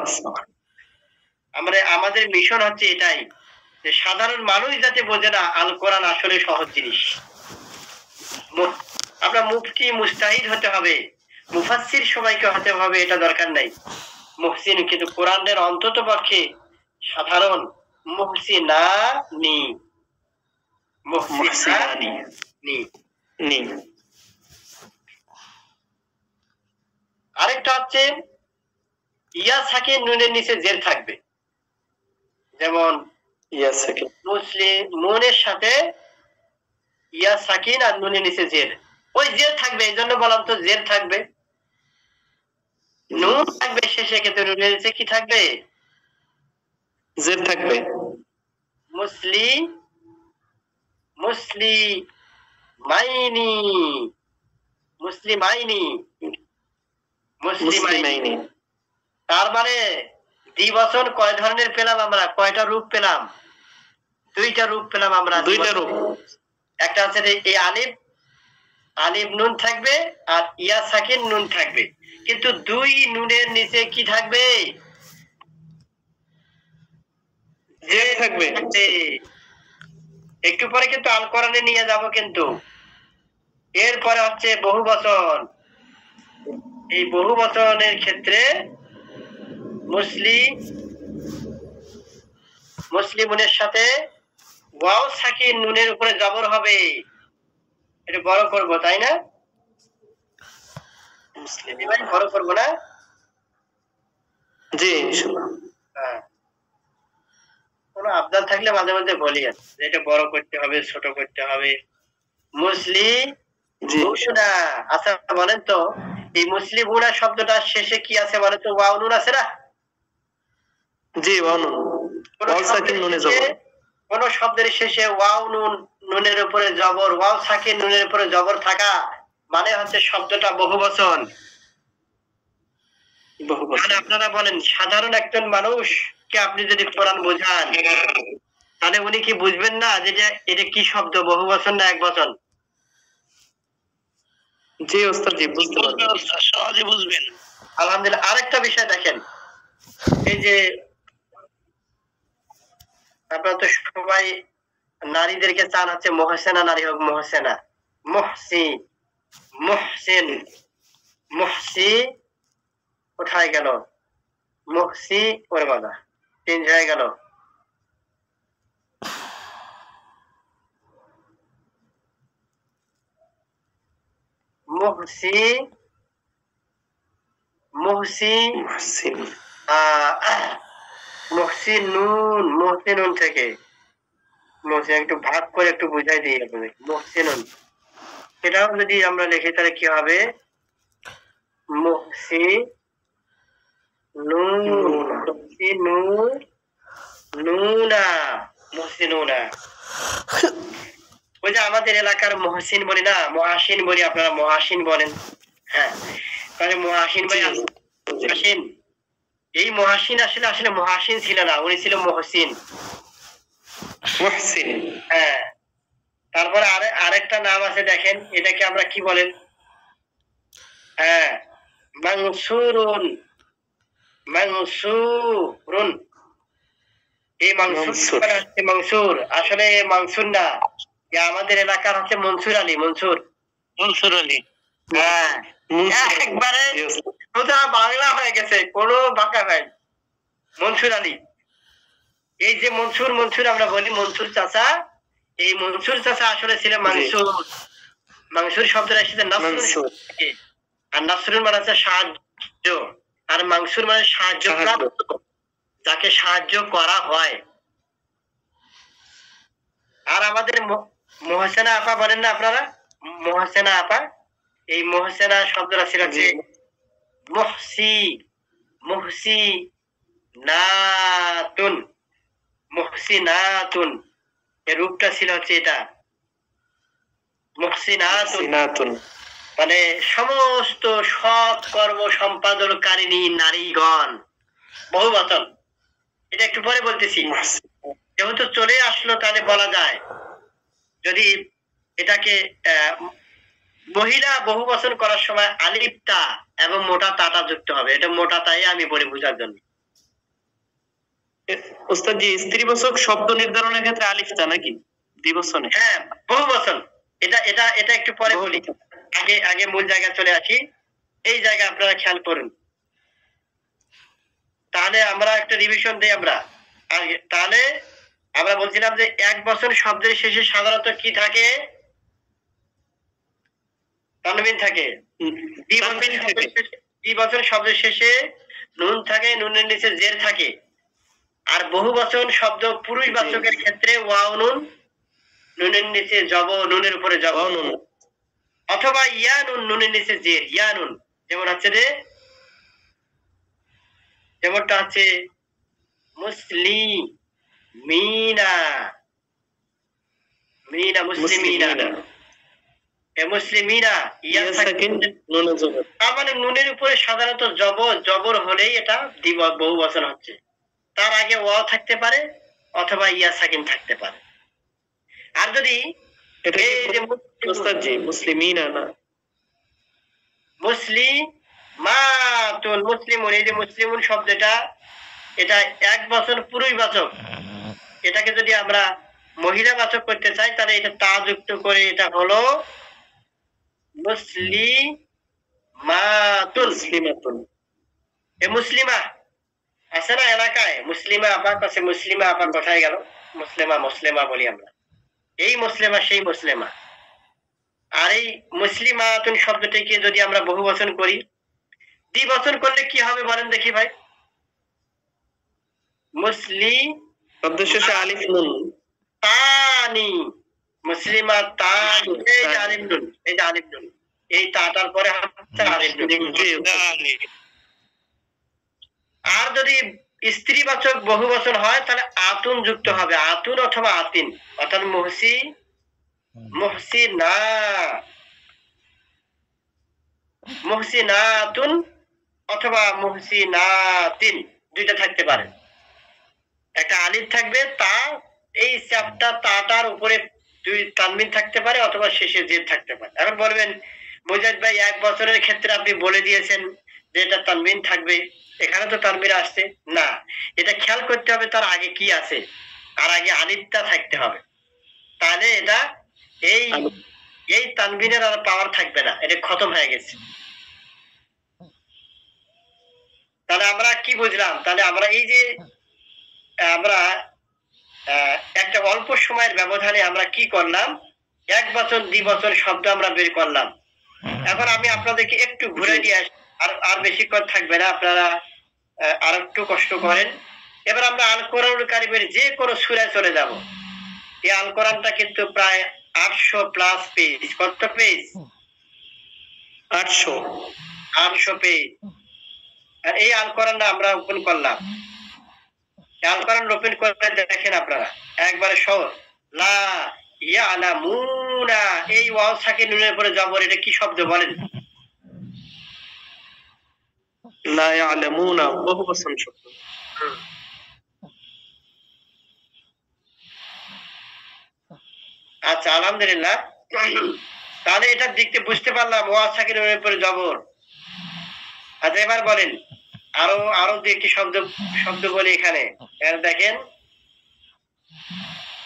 A: আমাদের মিশন হচ্ছে এটাই, যে সাধারণ মানুষ যাতে বোঝে না আল কোরআন আসলে সহজ জিনিস। আমরা মুফতি মুস্তাহিদ হতে হবে, মুফাসসির সবাইকে হতে হবে, এটা দরকার নাই। মুহসিন, কিন্তু কোরআনের অন্তত পক্ষে সাধারণ মুহসিনানি, আরেকটা হচ্ছে ইয়া সাকিন নুনের নিচে জের থাকবে। যেমন
C: ইয়া সাকিন,
A: নুনের সাথে ইয়া সাকিন আর নুনের নিচে জের, ওই জের থাকবে। এই জন্য বললাম তো জের থাকবে, নুন থাকবে শেষে, কিন্তু নুনের নিচে কি থাকবে?
C: জের থাকবে।
A: মুসলিমাইনি মুসলিমাইনি মুসলিমাইনি। তার মানে দ্বিবচন কয় ধরনের পেলাম আমরা? কয়টা রূপ পেলাম? দুইটা রূপ পেলাম আমরা।
C: দুইটা রূপ।
A: একটা হচ্ছে এই আলিফ আলিফ নুন থাকবে আর ইয়া সাকিন নুন থাকবে, কিন্তু দুই নুনের নিচে কি থাকবে?
C: জের থাকবে।
A: একটু পরে কিন্তু আল কোরআনে নিয়ে যাব, কিন্তু এরপরে হচ্ছে বহুবচন। এই বহুবচনের ক্ষেত্রে মুসলিমুনের সাথে ওয়াও সাকিন নুনের উপরে জবর হবে। এটা বড় করব, তাই না? বড় করব না?
C: জি ইনশাআল্লাহ।
A: হ্যাঁ, কোনো আবদার থাকলে মাঝে মাঝে বলি যে এটা বড় করতে হবে, ছোট করতে হবে। মুসলিমুনা। আচ্ছা বলেন তো, এই মুসলিমুনা শব্দটা শেষে কি আছে বলেন তো? ওয়াও নুন আছে না?
C: জি ওয়াও নুন। ওয়াও সাকিন নুনে জবর।
A: কোন শব্দের শেষে ওয়াও নুনের উপরে জবর, ওয়াও সাকিন নুনের উপরে জবর থাকা মানে হচ্ছে শব্দটা বহুবচন। মানে আপনারা বলেন, সাধারণ একজন মানুষকে আপনি যদি কোরআন বোঝান, তাহলে উনি কি বুঝবেন না যে এটা কি শব্দ, বহুবচন না একবচন?
C: জি ওস্তাদ, জি বুঝতে পারবেন,
B: সহজে বুঝবেন।
A: আলহামদুলিল্লাহ। আরেকটা বিষয় দেখেন, এই যে আপনারা তো সবাই নারীদেরকে চান হচ্ছে মহসেনা নারী হোক, মহসেনা, মহসিন, মহসিন, মহসি কোথায় গেল? মহসি ওরে বাবা, চেঞ্জ হয়ে গেল। মহসি মহসি মহসিনুন, মহসিনুন থেকে মহসিন একটু ভাগ করে একটু বুঝাই দিই আপনাদের। মহসিনুন সেটাও যদি আমরা লিখি তাহলে কি হবে? ওই যে আমাদের এলাকার মহসিন বলি না, মহাসিন বলি, আপনারা মহাসিন বলেন। হ্যাঁ, তাহলে মহাসিন ভাই মহাসিন, এই মহাসিন আসলে আসলে মহাসিন ছিল না, উনি ছিল মহসিন। হ্যাঁ, তারপরে আরেকটা নাম আছে দেখেন, এটাকে আমরা কি বলেন? হ্যাঁ, মানসুরুন, মানসুরুন। এই মানসুর আসলে মানসুর না, আমাদের এলাকার হচ্ছে মনসুর আলী। মনসুর আলী। হ্যাঁ, একবারে বাংলা হয়ে গেছে, কোনো বাঁকা নাই। মনসুর আলী, এই যে মনসুর আমরা বলি মনসুর চাচা, এই মনসুর চাচা আসলে ছিল মানসুর। মানসুর শব্দটা এসেছে নাসরুন, আর নাসরুন মানে হচ্ছে সাহায্য, আর মানসুর মানে সাহায্য প্রাপ্ত, যাকে সাহায্য করা হয়। আর আমাদের মহসেনা আপা বলেন না আপনারা? মহসেনা আপা, এই মহসেনা শব্দটা ছিল যে মহসি, মহসি নাতুন, মুহসিনাতুন, এর রূপটা ছিল হচ্ছে এটা মুহসিনাতুন, মানে সমস্ত সৎ কর্ম সম্পাদনকারিণী নারীগণ, বহুবচন। এটা একটু পরে বলতেছি, যেহেতু চলে আসলো তাহলে বলা যায়। যদি এটাকে মহিলা বহুবচন করার সময় আলিফটা এবং মোটা তাটা যুক্ত হবে, এটা মোটা তাই আমি বলি বোঝার জন্য।
C: ওস্তাদ জি, স্ত্রীবাচক শব্দ নির্ধারণের ক্ষেত্রে আলিফটা নাকি দ্বিবচনে?
A: হ্যাঁ, বহুবচন। এটা এটা এটা একটু পরে বলি, আগে মূল জায়গায় চলে আসি। এই জায়গা আপনারা খেয়াল করুন, তাহলে আমরা একটা রিভিশন দিই আমরা আগে। তাহলে আমরা বলছিলাম যে এক বছর শব্দের শেষে সাধারণত কি থাকে? তানবিন থাকে। দ্বিবচন শব্দের শেষে নুন থাকে, নুনের নিচে জের থাকে। আর বহুবচন শব্দ পুরুষ বাচকের ক্ষেত্রে ওয়াও নুন, নুনের নিচে জব, নুনের উপরে জব নুন, অথবা ইয়া নুন, নুনের নিচে জের, ইয়া নুন। যেমন হচ্ছে যে, যেমনটা হচ্ছে মুসলিমিনা, মিনা মুসলিমিনা, এ মুসলিমিনা ইয়া সাকিন
C: নুন জবর।
A: তার মানে নুনের উপরে সাধারণত জবর হলেই এটা বহু বচন হচ্ছে। তার আগে ওয়াও থাকতে পারে অথবা ইয়া সাকিন থাকতে পারে। আর যদি
C: এটা
A: এই যে
C: ওস্তাদ জি মুসলিমিনা না
A: মুসলিমাতুন, মুসলিমুন, এই যে মুসলিমুন শব্দটা এটা এক বচন পুরুষবাচক। এটাকে যদি আমরা মহিলা বাচক করতে চাই তাহলে এটা তা যুক্ত করে এটা হলো মুসলিমাতুন।
C: মুসলিমাতুন।
A: এ মুসলিমা আছে না এলাকায়, মুসলিমা আপার কাছে, মুসলিমা আপার কোথায় গেল? মুসলিমা মুসলিমা বলি আমরা, এই মুসলিমা সেই মুসলিমা। আর এই মুসলিমাতুন শব্দটিকে যদি আমরা বহু বচন করি, দ্বিবচন করলে কি হবে বলেন দেখি ভাই?
C: শব্দ শেষে আলিফ নুন।
A: মুসলিমাতানি, মুসলিমাতানি, এই যে আলিফ নুন, এই যে আলিফ নুন, এই তাটার পরে হচ্ছে আলিফ নুন। আর যদি স্ত্রীবাচক বহু বচন হয় তাহলে আতুন যুক্ত হবে, আতুন অথবা আতিন, অর্থাৎ মুহসিনাতুন অথবা মুহসিনাতিন, দুইটা থাকতে পারে। একটা আলিফ থাকবে, তা এই চ্যাপ্টা তাটার উপরে দুই তানবিন থাকতে পারে অথবা শেষে জেদ থাকতে পারে। এখন বলবেন মুজাহিদ ভাই এক বছরের ক্ষেত্রে আপনি বলে দিয়েছেন যে এটা তানবিন থাকবে, এখানে তো তানবিন আসছে না। এটা খেয়াল করতে হবে তার আগে কি আছে, আর আগে আলিফটা থাকতে হবে, তাহলে এটা এই তানবিনের আর পাওয়ার থাকবে না, এটা খতম হয়ে গেছে। তাহলে আমরা কি বুঝলাম? তাহলে আমরা এই যে আমরা একটা অল্প সময়ের ব্যবধানে আমরা কি করলাম, এক বচন দ্বিবচন শব্দ আমরা বের করলাম। এখন আমি আপনাদেরকে একটু ঘুরে দিয়ে আসি, আর বেশিক্ষণ থাকবে না, আপনারা আর একটু কষ্ট করেন। এবার আমরা আল কোরআনুল কারীমের যে কোনো সূরায় চলে যাব। এই আল কোরআনটা কিন্তু প্রায় 800 প্লাস পেজ। কত পেজ? 800 পেজ। আর এই আল কোরআনটা আমরা ওপেন করলাম। আল কোরআন ওপেন করে দেখেন আপনারা একবারে সহজ, লা ইয়ালামুনা, এই ওয়াও সাকিন নুনের উপরে জবর, এটা কি শব্দ বলেন?
C: লা ইয়ালামুনা বহু বচন শব্দ।
A: আচ্ছা আলহামদুলিল্লাহ, তাহলে এটা দেখতে বুঝতে পারলাম ওয়াও সাকিন নুনের উপরে জবর। আচ্ছা এবার বলেন আরো দুই একটি শব্দ বলি এখানে। দেখেন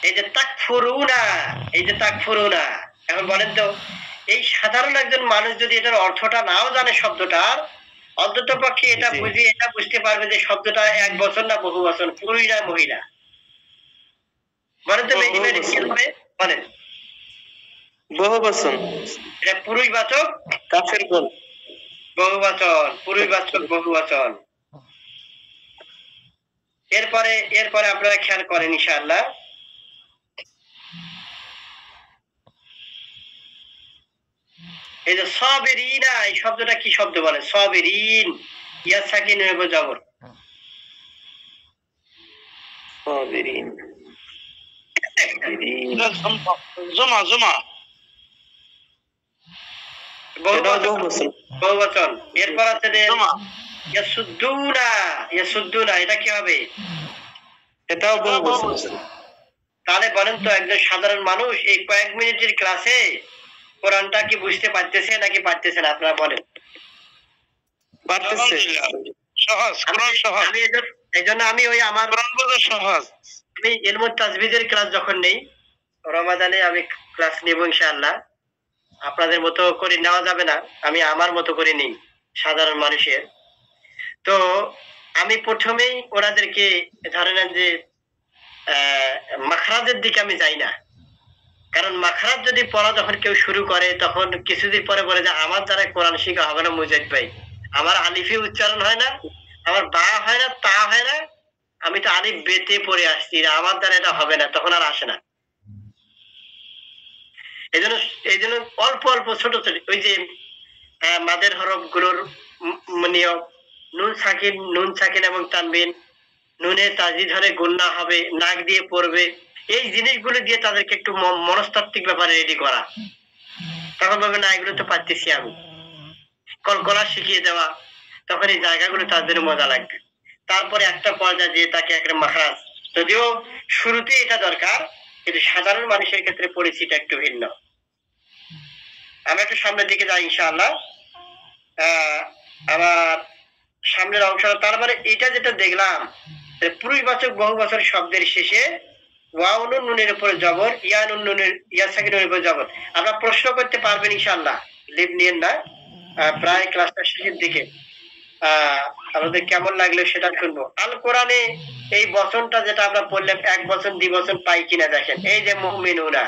A: এই যে তাকফুরুনা, এই যে তাকফুরুনা, এখন বলেন তো এই সাধারণ একজন মানুষ যদি এটার অর্থটা নাও জানে শব্দটার, অন্তত পক্ষে এটা বুঝে এটা বুঝতে পারবে যে শব্দটা এক বচন না বহু বচন, পুরুষ না মহিলা। বলেন তো মেডিমেডি কি হবে? বলেন
C: বহু বচন।
A: এটা পুরুষবাচক
C: কাফের গুণ
A: বহুবচন, পুরুষবাচক বহুবচন। এরপরে আপনারা খেয়াল করেন ইনশাআল্লাহ, এই যে সাবিরিনা, এই শব্দটা কি শব্দ বলে? সাবিরিন, ইয়া সাকিনের উপর জবর।
C: সাবিরিন
B: জমা জমা
A: বহুবচন। এরপর আছে যে ইয়াসুদ্দুনা, ইয়াসুদ্দুনা, এটা কি হবে?
C: এটাও বহু বচন।
A: তাহলে বলেন তো একজন সাধারণ মানুষ এই কয়েক মিনিটের ক্লাসে কোরআনটা কি বুঝতে পারতেছে নাকি পারতেছে না? আপনারা বলেন।
C: পারতেছে,
B: সহজ, কোরআন সহজ।
A: এই জন্য আমি ওই আমার
B: কোরআন বোঝা সহজ।
A: আমি ইলমুত তাজবিদের ক্লাস যখন নেই, রমাদানে আমি ক্লাস নেব ইনশাআল্লাহ। আপনাদের মতো করে নেওয়া যাবে না, আমি আমার মতো করে নিই সাধারণ মানুষের। তো আমি প্রথমেই ওনাদেরকে ধরেন যে মাখরাজের দিকে আমি যাই না, কারণ মাখরাজ যদি পড়া যখন কেউ শুরু করে তখন কিছুদিন পরে বলে যে আমার দ্বারা কোরআন শিখা হবে না মুজাহিদ ভাই, আমার আলিফি উচ্চারণ হয় না, আমার বা হয় না, তা হয় না, আমি তো আলিফ বেতে পড়ে আসছি, আমার দ্বারা এটা হবে না, তখন আর আসে না। এই জন্য অল্প অল্প ছোট ছোট ওই যে মাদের হরফ গুলোর নিয়ম, নুন সাকিন এবং তানবিন, নুনে তাজি ধরে গুন্না হবে, নাক দিয়ে পড়বে, এই জিনিসগুলো দিয়ে তাদেরকে একটু মনস্তাত্ত্বিক ব্যাপারে রেডি করা। তখন বলবে না এগুলো তো পারতেছি আমি, কলকলা শিখিয়ে দেওয়া, তখন এই জায়গাগুলো তাদের মজা লাগবে। তারপরে একটা পর্যায়ে দিয়ে তাকে একটা মাখরাজ, যদিও শুরুতে এটা দরকার, কিন্তু সাধারণ মানুষের ক্ষেত্রে পরিস্থিতি একটু ভিন্ন। আমরা একটু সামনের দিকে যাই ইনশাআল্লাহ। আমার সামনের অংশটা, তার মানে এটা যেটা দেখলাম, পুরুষবাচক বহুবচন শব্দের শেষে ওয়াও নুন নুনের উপরে জবর, ইয়া নুন নুনের ইয়া সাকিনের উপরে জবর। আপনারা প্রশ্ন করতে পারবেন ইনশাআল্লাহ, লিভ নিয়েন না। প্রায় ক্লাসটা শেষের দিকে। আমাদের কেমন লাগলো সেটা শুনবো। আল কোরআনে এই বচনটা যেটা আমরা বললাম, এক বচন দ্বি বচন পাই কিনা দেখেন। এই যে মুমিনুনা,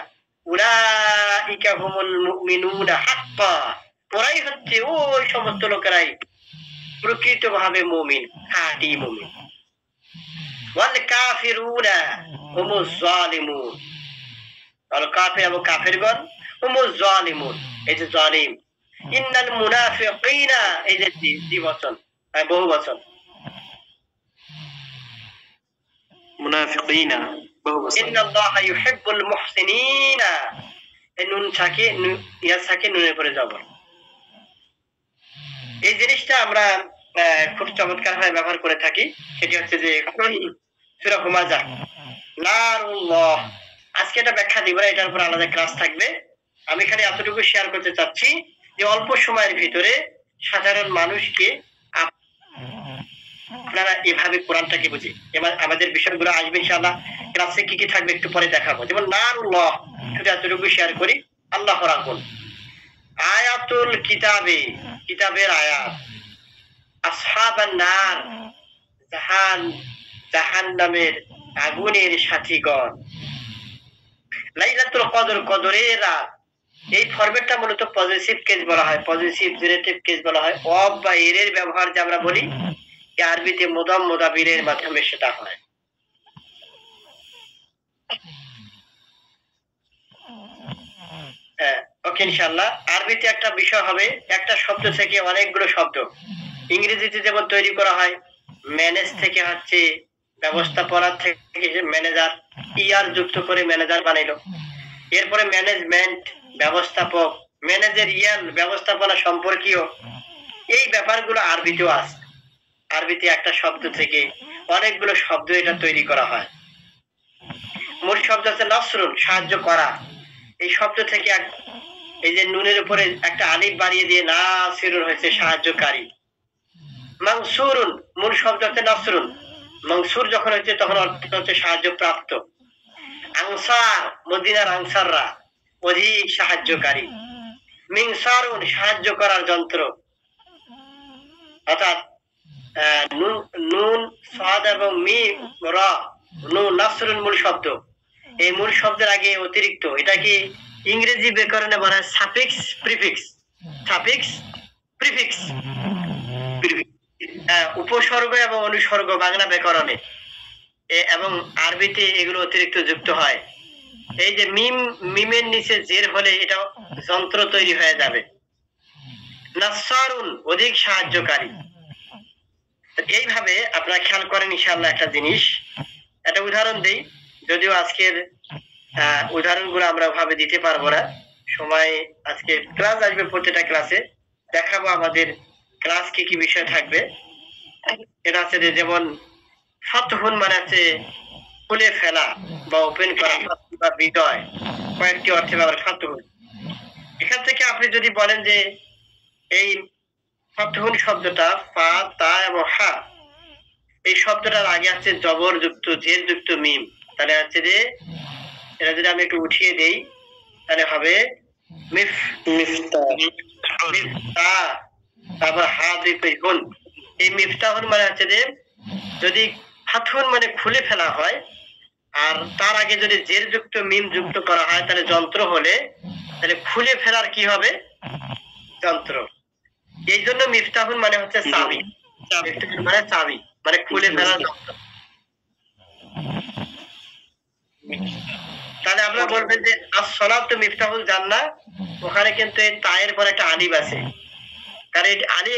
A: উলাইকা হুমুল মুমিনুনা হাক্কা, ওরাই হচ্ছে ওই সমস্ত লোকেরাই প্রকৃত ভাবে মুমিন, খাঁটি মুমিন। ওয়াল কাফিরুনা হুমুজ জালিমুন, আল কাফির এবং কাফিরগণ হুমুজ জালিমুন, এই যে জালিম। ইন্নাল মুনাফিকিনা, এই যে দ্বিবচন বহু বচন,
C: মুনাফিকিনা বহু বচন।
A: ইন্নাল্লাহা ইউহিব্বুল মুহসিনিনা, এই নুন থাকে ইয়া থাকে নুনের পরে জবর। এই জিনিসটা আমরা খুব চমৎকার ভাবে ব্যবহার করে থাকি। সেটি হচ্ছে যে সূরা হুমাযা, নারুল্লাহ। আজকে এটা ব্যাখ্যা দিব না, এটার উপর আলাদা ক্লাস থাকবে। আমি খালি এতটুকু শেয়ার করতে চাচ্ছি যে অল্প সময়ের ভিতরে সাধারণ মানুষকে আপনারা এভাবে কোরআনটাকে বুঝে, এবার আমাদের বিষয়গুলো আসবে ইনশাআল্লাহ। ক্লাসে কি কি থাকবে একটু পরে দেখাবো। যেমন নারুল্লাহ, শুধু এতটুকু শেয়ার করি। আল্লাহ রাখুন আয়াতুল কিতাবে, কিতাবের আয়াত। আসহাবান নার, জাহান্নামের আগুনের সাথীগণ। লাইলাতুল কদর, কদরের রাত। এই ফরম্যাটটা মূলত পজিটিভ কেস বলা হয়, পজিটিভ জেনারেটিভ কেস বলা হয়। অব বা এর ব্যবহার যে আমরা বলি, আরবিতে মুদাম মুদাবিরের মাধ্যমে সেটা হয়। ওকে ইনশাআল্লাহ। আরবিতে একটা বিষয় হবে, একটা শব্দ থেকে অনেকগুলো শব্দ। ইংরেজিতে যেমন তৈরি করা হয়, ম্যানেজ থেকে হচ্ছে ব্যবস্থাপনা থেকে ম্যানেজার, ইয়ার যুক্ত করে ম্যানেজার বানাইলো। এরপরে ম্যানেজমেন্ট, ব্যবস্থাপক, ম্যানেজারিয়াল, ব্যবস্থাপনা সম্পর্কীয়। এই ব্যাপারগুলো আরবিতেও আছে। আরবিতে একটা শব্দ থেকে অনেকগুলো শব্দ এটা তৈরি করা হয়। মূল শব্দ হচ্ছে নাসরুন, সাহায্য করা। এই শব্দ থেকে এই যে নুনের উপরে একটা আলিফ বাড়িয়ে দিয়ে নাসিরুন হয়েছে সাহায্যকারী। মানসুরুন, মূল শব্দ হচ্ছে নাসরুন, মানসুর যখন হচ্ছে তখন অর্থ হচ্ছে সাহায্য প্রাপ্ত। আনসার, মদিনার আনসাররা, অধিক সাহায্যকারী। মিনসারুন, সাহায্য করার যন্ত্র। অর্থাৎ নুন সাদ এবং মিম রা, নুন নাসরুন মূল শব্দ। এই মূল শব্দের আগে অতিরিক্ত, এটাকে ইংরেজি ব্যাকরণে বলা হয় সাফিক্স প্রিফিক্স। সাফিক্স প্রিফিক্স, উপসর্গ এবং অনুসর্গ বাংলা ব্যাকরণে, এবং আরবিতে এগুলো অতিরিক্ত যুক্ত হয়। এই যে মিম, মিমের নিচে জের হলে এটা যন্ত্র তৈরি হয়ে যাবে। নাসারুন, অধিক সাহায্যকারী। এইভাবে আপনারা খেয়াল করেন ইনশাআল্লাহ একটা জিনিস। একটা উদাহরণ দেই, যদিও আজকের উদাহরণগুলো আমরা ভাবে দিতে পারবো না, সময় আজকে ক্লাস আসবে, প্রত্যেকটা ক্লাসে দেখাবো আমাদের ক্লাস কি কি বিষয় থাকবে। এটা আছে যে যেমন ফাতহুন মানে আছে খুলে ফেলা বা ওপেন করা বা বিজয়, কয়েকটি অর্থে ব্যবহার ফাতহুন। এখান থেকে আপনি যদি বলেন যে এই ফাতহুন শব্দটা ফা, তা এবং হা, এই শব্দটার আগে আছে জবর যুক্ত, জের যুক্ত মিম, তাহলে হচ্ছে যে এটা যদি আমি একটু উঠিয়ে দেই তাহলে হবে মিফতাহ, তারপর হা দুই হুন। এই মিফতাহুন মানে হচ্ছে যে যদি ফাতহুন মানে খুলে ফেলা হয়, আর তার আগে যদি জের যুক্ত মিম যুক্ত করা হয় তাহলে যন্ত্র হলে, তাহলে খুলে ফেলার কি হবে? যন্ত্র। এই জন্য মিফতাহুন মানে হচ্ছে চাবি, মিফতাহুন মানে চাবি, মানে খুলে ফেলার যন্ত্র। তাহলে আমরা বলবেন যে as-সালাতু মিফতাহুল জান্নাহ, ওখানে কিন্তু এই তায়ের পর একটা আলিফ আছে, কারণ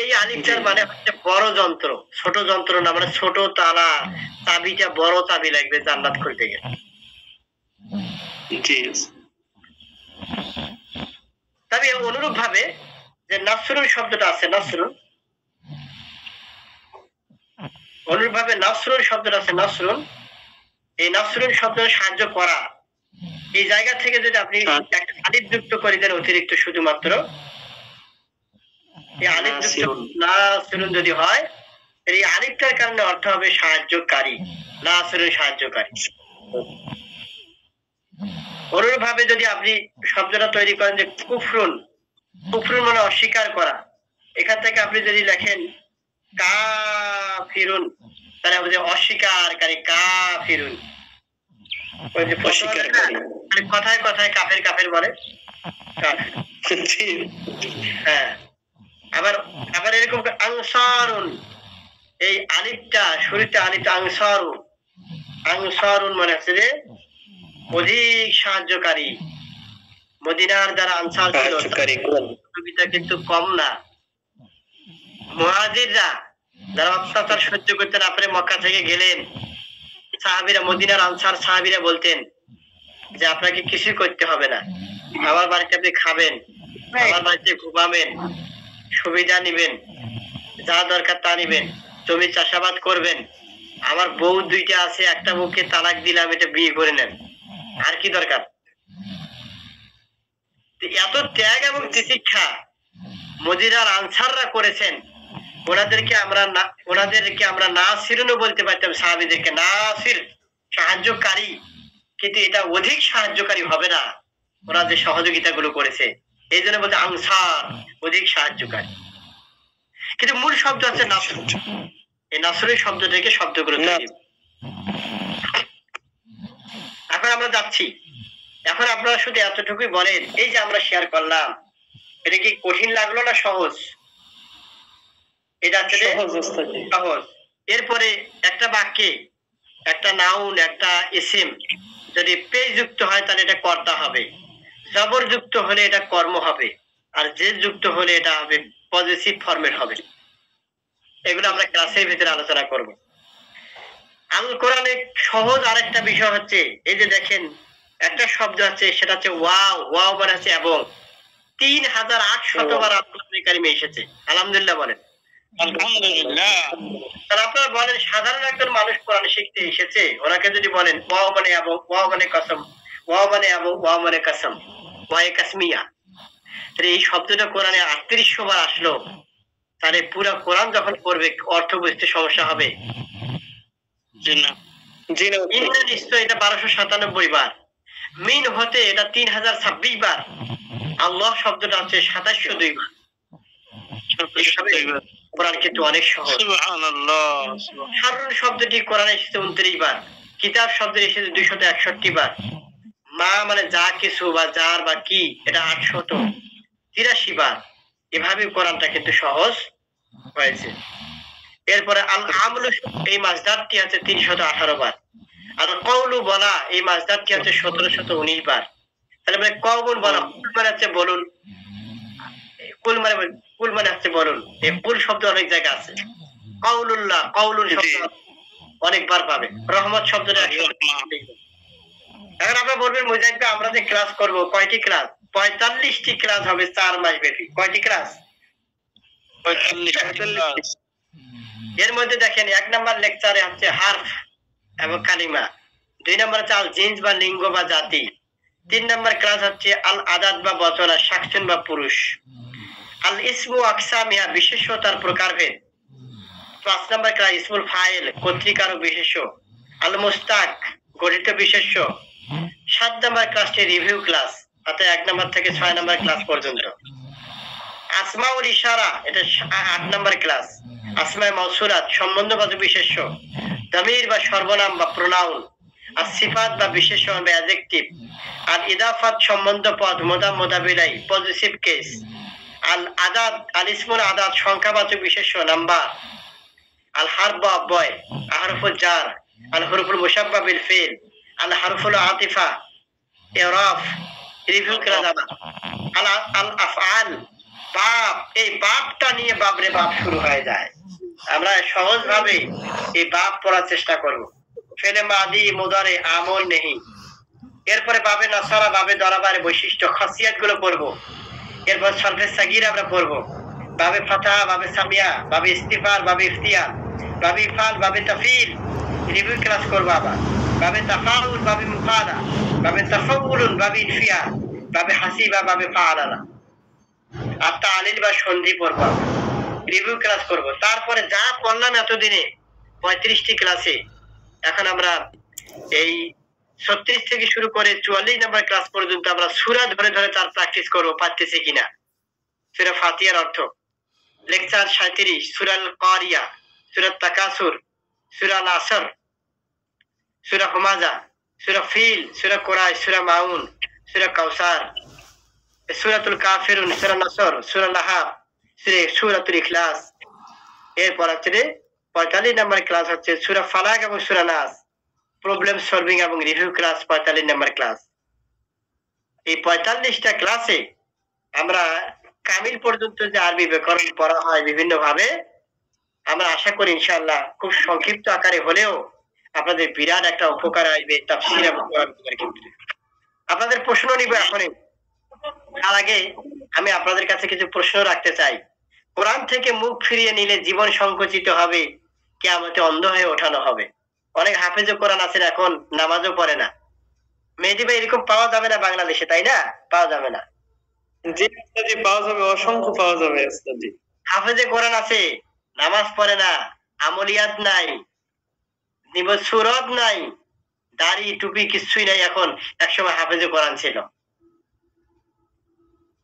A: এই আলিফটার মানে হচ্ছে বড় যন্ত্র, ছোট যন্ত্র না, মানে ছোট তালা, চাবিটা বড় চাবি লাগবে জান্নাত খুলতে গেলে।
C: জি
A: তবে অনুরূপ ভাবে যে নাসরুন শব্দটা আছে, নাসরুন, অনুরূপ ভাবে নাসরুন শব্দটা আছে, নাসরুন, এই নাসরুন শব্দ সাহায্য করা, এই জায়গা থেকে যদি আপনি একটা আলিফ যুক্ত করে দেন অতিরিক্ত, শুধুমাত্র এই আলিফ যুক্ত নাসরুন যদি হয়, এই আলিফটার কারণে অর্থ হবে সাহায্যকারী, নাসরুন সাহায্যকারী। অনুরূপ ভাবে যদি আপনি শব্দটা তৈরি করেন যে কুফরুন, কুফরুন মানে অস্বীকার করা, এখান থেকে আপনি যদি লেখেন কাফিরুন, তাহলে হবে অস্বীকারী, কাফিরুন। ওই যে কথায় কথায় কাফের কাফের বলে, হ্যাঁ। আবার আবার এরকম আনসারুন, এই আলিফটা শুরুতে আলিফটা আনসারুন, আনসারুন মানে হচ্ছে যে অধিক সাহায্যকারী। মদিনার যারা আনসার ছিল কবিতা কিন্তু কম না। মুহাজিররা যারা অত্যাচার সহ্য করতে না পারে মক্কা থেকে গেলেন, সাহাবীরা, মদিনার আনসার সাহাবীরা বলতেন যে আপনাকে কিছুই করতে হবে না, আমার বাড়িতে আপনি খাবেন, আমার বাড়িতে ঘুমাবেন, সুবিধা নিবেন, যা দরকার তা নিবেন, জমি চাষাবাদ করবেন, আমার বউ দুইটা আছে, একটা বউকে তালাক দিলাম, এটা বিয়ে করে নেন, আর কি দরকার। এত ত্যাগ এবং তিতিক্ষা মদিনার আনসাররা করেছেন, ওনাদেরকে আমরা নাসিরুনও বলতে পারতাম, সাহাবীদেরকে নাসির সাহায্যকারী, কিন্তু এটা অধিক সাহায্যকারী হবে না, ওরা যে সহযোগিতা গুলো করেছে, এই জন্য বলতে আনসার অধিক সাহায্যকারী। কিন্তু মূল শব্দ হচ্ছে নাসর, এই নাসরের শব্দ থেকে শব্দগুলো তৈরি। এখন আমরা যাচ্ছি, এখন আপনারা শুধু এতটুকুই বলেন, এই যে আমরা শেয়ার করলাম, এটা কি কঠিন লাগলো না সহজ? এটা সহজ। এরপরে একটা বাক্যে একটা নাউন, একটা ইসিম যদি পেশ যুক্ত হয় তাহলে এটা কর্তা হবে, জবর যুক্ত হলে এটা কর্ম হবে, আর জের যুক্ত হলে এটা হবে পজিটিভ ফর্মেট হবে। এগুলো আমরা ক্লাসের ভিতরে আলোচনা করব। আল কোরআনে সহজ আরেকটা বিষয় হচ্ছে, এই যে দেখেন একটা শব্দ আছে, সেটা হচ্ছে ওয়াও। ওয়াও মানে হচ্ছে এবং। 3800 বার আল-কোরআনে কারিমে এসেছে। আলহামদুলিল্লাহ বলেন।
B: আলহামদুলিল্লাহ।
A: তাহলে আপনারা বলেন, সাধারণ একজন মানুষ কোরআন শিখতে এসেছে, ওনাকে যদি বলেন ওয়াও মানে এবং, ওয়াও মানে কসম, ওয়াও মানে এবং, ওয়াও মানে কসম, ওয়ায়ে কাসমিয়া, তাহলে এই শব্দটা কোরআনে 3800 বার আসলো, তাহলে পুরো কোরআন যখন পড়বে অর্থ বুঝতে সমস্যা হবে? নিশ্চয় এটা 1297 বার। মিন হতে এটা 3026 বার। আল্লাহ শব্দটা হচ্ছে 2702 বার। কোরআন কিন্তু অনেক সহজ। হারুন শব্দটি কোরআনে এসেছে 29 বার। কিতাব শব্দ এসেছে 261 বার। মা মানে যা কিছু বা যার বা কি, এটা 883 বার। এভাবে কোরআনটা কিন্তু সহজ হয়েছে। এরপরে আল আমলু, এই মাসদারটি আছে 318 বার। আর কওলু বলা, এই মাসদারটি আছে 1719 বার। তাহলে কওলুন বলা মানে হচ্ছে বলুন, কুল মানে হচ্ছে বলুন। এই কুল শব্দ অনেক জায়গা আছে। কওলুল্লাহ, কওলুন শব্দ অনেকবার পাবে। রহমত শব্দটা 100। এখন আপনারা বলবেন মুজাহিদ ভাই, আমরা যে ক্লাস করব, কয়টি ক্লাস? 45টি ক্লাস হবে 4 মাস ব্যাপী। কয়টি ক্লাস? 45। এর মধ্যে দেখেন 1 নাম্বার লেকচারে হচ্ছে হারফ এবং কালিমা, 2 নাম্বার হচ্ছে আল জিন্স বা লিঙ্গ বা জাতি, 3 নাম্বার ক্লাস হচ্ছে আল আদাদ বা বচন, সাকসুন বা পুরুষ, আল ইসমু আকসামিহা বিশেষ্যতার প্রকারভেদ, 5 নাম্বার ক্লাস ইসমুল ফাইল কর্তৃকার ও বিশেষ্য, আল মুস্তাক গঠিত বিশেষ্য, 7 নাম্বার ক্লাসটি রিভিউ ক্লাস, অর্থাৎ 1 নাম্বার থেকে 6 নাম্বার ক্লাস পর্যন্ত। আসমাউল ইশারা, এটা 8 নাম্বার ক্লাস। আসমায়ে মাউসুলাত সম্বন্ধবাচক বিশেষ্য, দামির বা সর্বনাম বা প্রোনাউন, আর সিফাত বা বিশেষ্য বা অ্যাডজেক্টিভ, আর ইদাফাত সম্বন্ধ পদ, মোদা মোদাবিলাই পজিটিভ কেস, আল আদাদ আল ইসমুল আদাদ সংখ্যাবাচক বিশেষ্য নাম্বার, আল হারফ বা অব্যয়, আহরফুল জার, আল হুরুফুল মুশাব্বা বিল ফিল, আল হারফুল আতিফা, ইরাফ রিভিউ ক্লাস, আল আল আফআল বাপ, এই বাপটা নিয়ে বাপরে বাপ শুরু হয়ে যায়। আমরা সহজ ভাবে এই বাপ পড়ার চেষ্টা করব। ফেলে মাদি মুদারে আমল নেই, এরপরে বাবে নাসারা বাবে দরাবার বৈশিষ্ট্য খাসিয়াত গুলো পড়বো। এরপর সরফে সাগির আমরা পড়বো, বাবে ফাতাহা, বাবে সামিয়া, বাবে ইস্তিফার, বাবে ইফতিয়ার, বাবে ইফাল, বাবে তাফিল রিভিউ ক্লাস করবো আবার, বাবে তাফাউল, বাবে মুফালা, বাবে তাফাউলুন, বাবে ইনফিয়া, বাবে হাসিবা, বাবে ফাআলানা। আর তালিল বা সন্ধি পড়বো, রিভিউ ক্লাস করব। তারপরে যা পড়লাম এতদিনে 35টি ক্লাসে, এখন আমরা এই 36 থেকে শুরু করে 44 নাম্বার ক্লাস পর্যন্ত আমরা সূরা ধরে ধরে তার প্র্যাকটিস করবো, পারতেছি কিনা। সূরা ফাতিহার অর্থ, লেকচার 37, সূরাল কারিয়া, সূরা তাকাসুর, সূরা আসর, সূরা হুমাজা, সূরা ফিল, সূরা কুরাইশ, সূরা মাউন, সূরা কাউসার, সূরাতুল কাফিরুন, সূরা নাসর, সূরা লাহাব, সূরাতুল ইখলাস। এরপর হচ্ছে 45 নাম্বার ক্লাস হচ্ছে সূরা ফালাক এবং সূরা নাস, প্রবলেম সলভিং এবং রিভিউ ক্লাস 45 নাম্বার ক্লাস। এই 45টা ক্লাসে আমরা কামিল পর্যন্ত যে আরবি ব্যাকরণ পড়া হয় বিভিন্ন ভাবে, আমরা আশা করি ইনশাআল্লাহ খুব সংক্ষিপ্ত আকারে হলেও আপনাদের বিরাট একটা উপকার আসবে তাফসীর এবং কোরআনের ক্ষেত্রে। আপনাদের প্রশ্ন নিব এখনই। তার আগে আমি আপনাদের কাছে কিছু প্রশ্ন রাখতে চাই। কোরআন থেকে মুখ ফিরিয়ে নিলে জীবন সংকুচিত হবে, কিয়ামতে অন্ধ হয়ে ওঠানো হবে। অনেক হাফেজ কোরআন আছেন এখন নামাজও পড়ে না। মেহেদী ভাই, এরকম পাওয়া যাবে না বাংলাদেশে, তাই না? পাওয়া যাবে না।
C: জি উস্তাদি, পাওয়া যাবে, অসংখ্য পাওয়া যাবে উস্তাদি।
A: হাফেজে কোরআন আছে, নামাজ পড়ে না, আমলিয়াত নাই, সুরত নাই, দাড়ি টুপি কিছুই নাই। এখন একসময় হাফেজে কোরআন ছিল।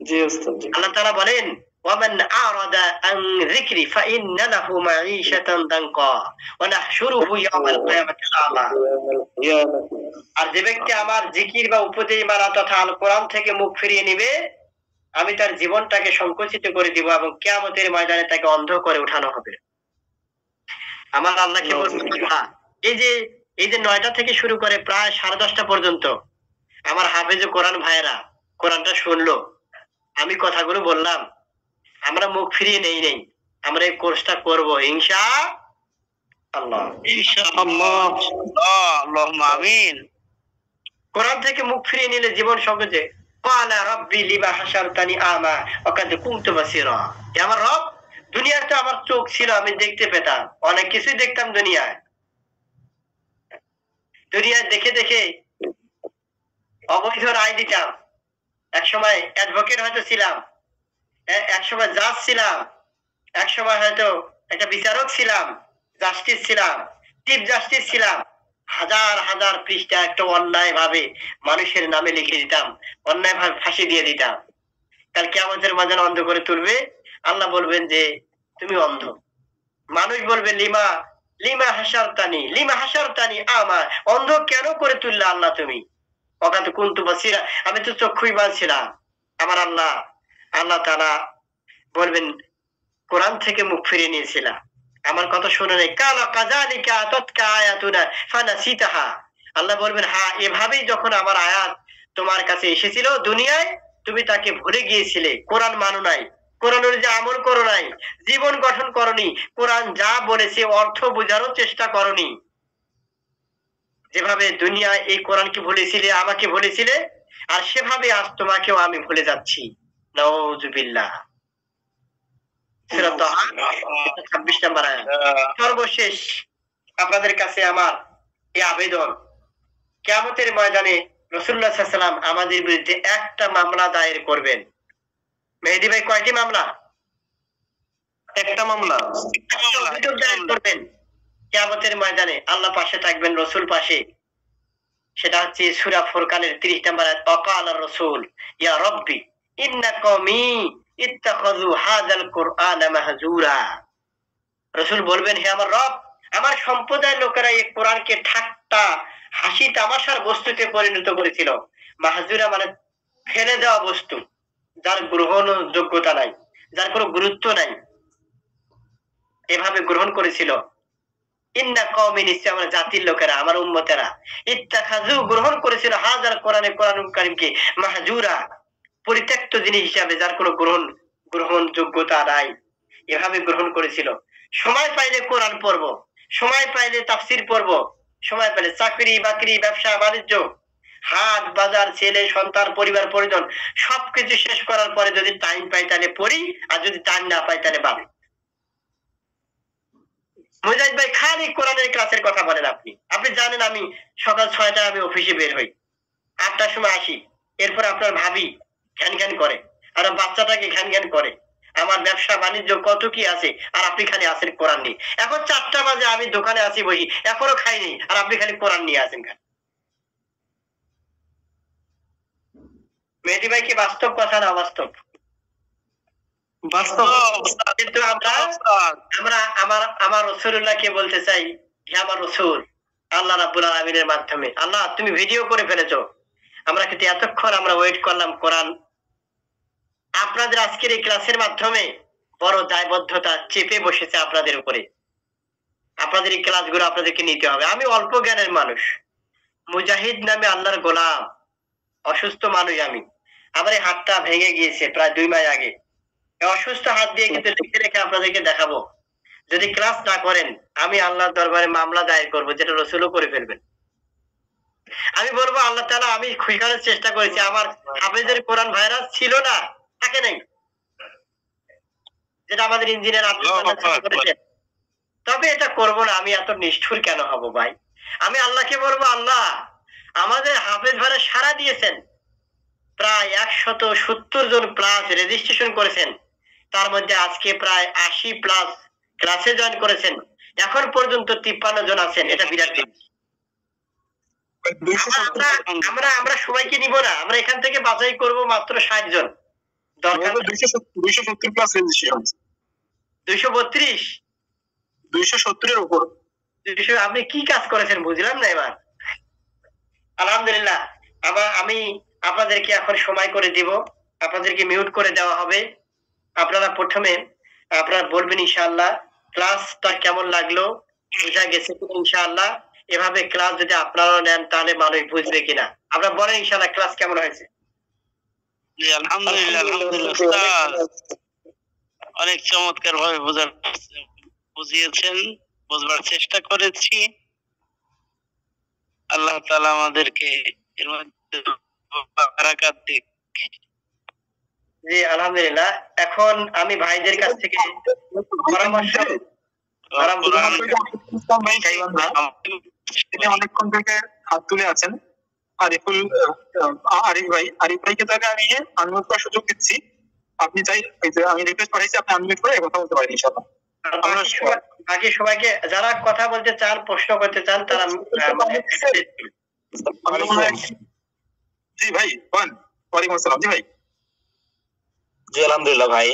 C: জি উস্তাদি।
A: আল্লাহ তাআলা বলেন, ওয়ামান আরাদা আন যিকরি ফাইন্না লাহু মাঈশাতান দানকা ওয়া নাহশুরুহু ইয়াওমাল কিয়ামাতি আ'মা। আর যে ব্যক্তি আমার জিকির বা উপদেশ মানা তথা আল কোরআন থেকে মুখ ফিরিয়ে নিবে, আমি তার জীবনটাকে সংকুচিত করে দিব এবং কিয়ামতের ময়দানে তাকে অন্ধ করে উঠানো হবে। আমার আল্লাহকে বলবেন, এই যে 9টা থেকে শুরু করে প্রায় 10:30টা পর্যন্ত আমার হাফেজে কোরআন ভাইয়েরা কোরআনটা শুনলো, আমি কথাগুলো বললাম, আমরা মুখ ফিরিয়ে নেই, আমরা এই কোর্সটা করবো ইনশাআল্লাহ।
B: আল্লাহুম্মা আমিন।
A: কোরআন থেকে মুখ ফিরিয়ে নিলে জীবন সংকোচে। ক্বালা রাব্বি লিমা হাশারতানি আমা ওয়া কাদ কুনতু বাসীরা। হে আমার রব, দুনিয়াতে আমার চোখ ছিল, আমি দেখতে পেতাম, অনেক কিছুই দেখতাম দুনিয়ায় দেখে দেখে অবৈধ রায় দিতাম। একসময় অ্যাডভোকেট হয়তো ছিলাম, একসময় জাজ ছিলাম, একসময় হয়তো একটা বিচারক ছিলাম, জাস্টিস ছিলাম, চিফ জাস্টিস ছিলাম। হাজার হাজার পৃষ্ঠা একটা অন্যায় ভাবে মানুষের নামে লিখে দিতাম, অন্যায় ভাবে ফাঁসি দিয়ে দিতাম। কাল কিয়ামতের মাঝে অন্ধ করে তুলবে। আল্লাহ বলবেন যে তুমি অন্ধ। মানুষ বলবে লিমা লিমা হাসারতানি আমা, অন্ধ কেন করে তুললে আল্লাহ তুমি? ওকাত কুনতু বাসীরা, আমি তো চক্ষুইবান ছিলাম। আমার আল্লাহ তাআলা বলবেন কোরআন থেকে মুখ ফিরিয়ে নিয়েছিলাম, আমার কথা শুনে নেই। কালা কাযালিকা আতাতকা আয়াতুনা ফানাসিতাহা। আল্লাহ বলবেন, হ্যাঁ, এভাবেই যখন আমার আয়াত তোমার কাছে এসেছিল দুনিয়ায়, তুমি তাকে ভুলে গিয়েছিলে, কোরআন মানো নাই, কোরআন অনুযায়ী আমল করো নাই, জীবন গঠন করনি, কোরআন যা বলেছে অর্থ বোঝারও চেষ্টা করনি। যেভাবে দুনিয়ায় এই কোরআনকে ভুলেছিলে, আমাকে ভুলেছিলে, আর সেভাবে আজ তোমাকেও আমি ভুলে যাচ্ছি। নাউযুবিল্লাহ। সূরা তাহা 26 নম্বর আয়াত। সর্বশেষ আপনাদের কাছে আমার এই আবেদন, কিয়ামতের ময়দানে রাসূলুল্লাহ সাল্লাল্লাহু আলাইহি ওয়াসাল্লাম আমাদের বিরুদ্ধে একটা মামলা দায়ের করবেন। মেহেদী ভাই, কয়টি মামলা?
C: একটা মামলা।
A: অভিযোগ দায়ের করবেন কিয়ামতের ময়দানে। আল্লাহ পাশে থাকবেন, রাসূল পাশে। সেটা হচ্ছে সূরা ফুরকানের 30 নম্বর আয়াত, ওয়াকালা রাসূল ইয়া রাব্বি ইন্না কওমি ইত্তাখাযু হাযাল কুরআনা মাহজুরা। রাসূল বলবেন, হে আমার রব, আমার সম্প্রদায়ের লোকেরা এই কোরআনকে ঠাট্টা হাসি তামাশার বস্তুতে পরিণত করেছিল। মাহজুরা মানে ফেলে দেওয়া বস্তু, যার গ্রহণ যোগ্যতা নাই, যার কোনো গুরুত্ব নাই, এভাবে গ্রহণ করেছিল। ইন্না কওমি, নিশ্চয় আমার জাতির লোকেরা, আমার উম্মতেরা, ইত্তাখাযু গ্রহণ করেছিল হাযাল কোরআনুল কারীমকে মাহজুরা, পরিত্যক্ত জিনিস হিসাবে, যার কোনো গ্রহণ যোগ্যতা নাই, এভাবে গ্রহণ করেছিল। সময় পাইলে কোরআন পড়ব, সময় পাইলে তাফসীর পড়ব, সময় পাইলে চাকরি বাকরি ব্যবসা বাণিজ্য হাট বাজার ছেলে সন্তান পরিবার পরিজন সবকিছু শেষ করার পরে যদি টাইম পাই তাহলে পড়ি, আর যদি টাইম না পাই তাহলে বাদ। মুজাহিদ ভাই খালি কোরআনের ক্লাসের কথা বলেন। আপনি আপনি জানেন আমি সকাল 6টায় আমি অফিসে বের হই, 8টার সময় আসি, এরপর আপনার ভাবি ঘ্যান ঘ্যান করে, আর বাচ্চাটাকে ঘ্যান ঘ্যান করে, আমার ব্যবসা বাণিজ্য কত কি আছে, আর আপনি খালি আছেন কোরআন নিয়ে। এখন 4টা বাজে, আমি দোকানে আছি বসি, এখনো খাইনি, আর আপনি খালি কোরআন নিয়ে আছেন। মেহেদী ভাই কি বাস্তব কথা না অবাস্তব?
C: বাস্তব।
A: কিন্তু আমরা আমরা আমার আমার রাসূলুল্লাহকে বলতে চাই, হে আমার রাসূল, আল্লাহ রাব্বুল আলামিনের মাধ্যমে, আল্লাহ তুমি ভিডিও করে ফেলেছো, আমরা কিন্তু এতক্ষণ আমরা ওয়েট করলাম কোরআন, আপনাদের আজকের এই ক্লাসের মাধ্যমে বড় দায়বদ্ধতা চেপে বসেছে আপনাদের উপরে। আপনাদের এই ক্লাসগুলো আপনাদেরকে নিতে হবে। আমি অল্প জ্ঞানের মানুষ, মুজাহিদ নামে আল্লাহর গোলাম, অসুস্থ মানুষ আমি। আমার এই হাতটা ভেঙে গিয়েছে প্রায় 2 মাস আগে। এই অসুস্থ হাত দিয়ে কিন্তু লিখে রেখে আপনাদেরকে দেখাবো। যদি ক্লাস না করেন আমি আল্লাহর দরবারে মামলা দায়ের করবো, যেটা রাসূলও করে ফেলবেন। আমি বলবো আল্লাহ তাআলা, আমি খুঁজার চেষ্টা করেছি, আমার হাফেজের কোরআন ভাইরাস ছিল না, থাকে নাই, যেটা আমাদের ইঞ্জিনিয়ার আব্দুল মান্নান স্যার করেছেন। তবে এটা করব না। আমি এত নিষ্ঠুর কেন হব ভাই? আমি আল্লাহকে বলবো, আল্লাহ আমাদের হাফেজ ভাইরা সাড়া দিয়েছেন, প্রায় 170 জন প্লাস রেজিস্ট্রেশন করেছেন, তার মধ্যে আজকে প্রায় 80 প্লাস ক্লাসে জয়েন করেছেন, এখন পর্যন্ত 53 জন আছেন। এটা বিরাট জিনিস। আমরা আমরা সবাইকে নিব না, আমরা এখান থেকে বাছাই করব মাত্র 60 জন। দরকার
D: 270 প্লাস রেজিস্ট্রেশন,
A: 232
D: 270 এর উপর।
A: আপনি কি কাজ করেছেন বুঝলাম না এবার। আলহামদুলিল্লাহ। আমি আপনাদেরকে এখন সময় করে দিব, আপনাদেরকে মিউট করে দেওয়া হবে। আপনারা প্রথমে আপনারা বলবেন ইনশাআল্লাহ ক্লাসটা কেমন লাগলো, বোঝা গেছে কিনা ইনশাআল্লাহ। এভাবে ক্লাস যদি আপনারাও নেন তাহলে মানুষ বুঝবে কিনা। আপনারা বলেন ইনশাআল্লাহ ক্লাস কেমন হয়েছে?
B: জি আলহামদুলিল্লাহ, আলহামদুলিল্লাহ উস্তাদ অনেক চমৎকার ভাবে বুঝিয়েছেন, বুঝবার চেষ্টা করেছি। আল্লাহ তাআলা আমাদেরকে এর মধ্যে বারাকাত দিক।
A: জি আলহামদুলিল্লাহ। এখন আমি ভাইদের কাছ থেকে পরামর্শ
D: তিনি অনেকক্ষণ থেকে হাত তুলে আছেন। আরিফ ভাইকে তাকে আমি আনমিউট করার সুযোগ দিচ্ছি। আপনি চাই, আমি রিকোয়েস্ট পাঠাইছি, আপনি আনমিউট করে কথা বলতে পারেন ইনশাআল্লাহ।
A: বাকি সবাইকে যারা কথা বলতে চান, প্রশ্ন করতে চান, তারা
D: জি ভাই বলেন। ওয়ালাইকুম আসসালাম। জি ভাই।
E: জি আলহামদুলিল্লাহ ভাই,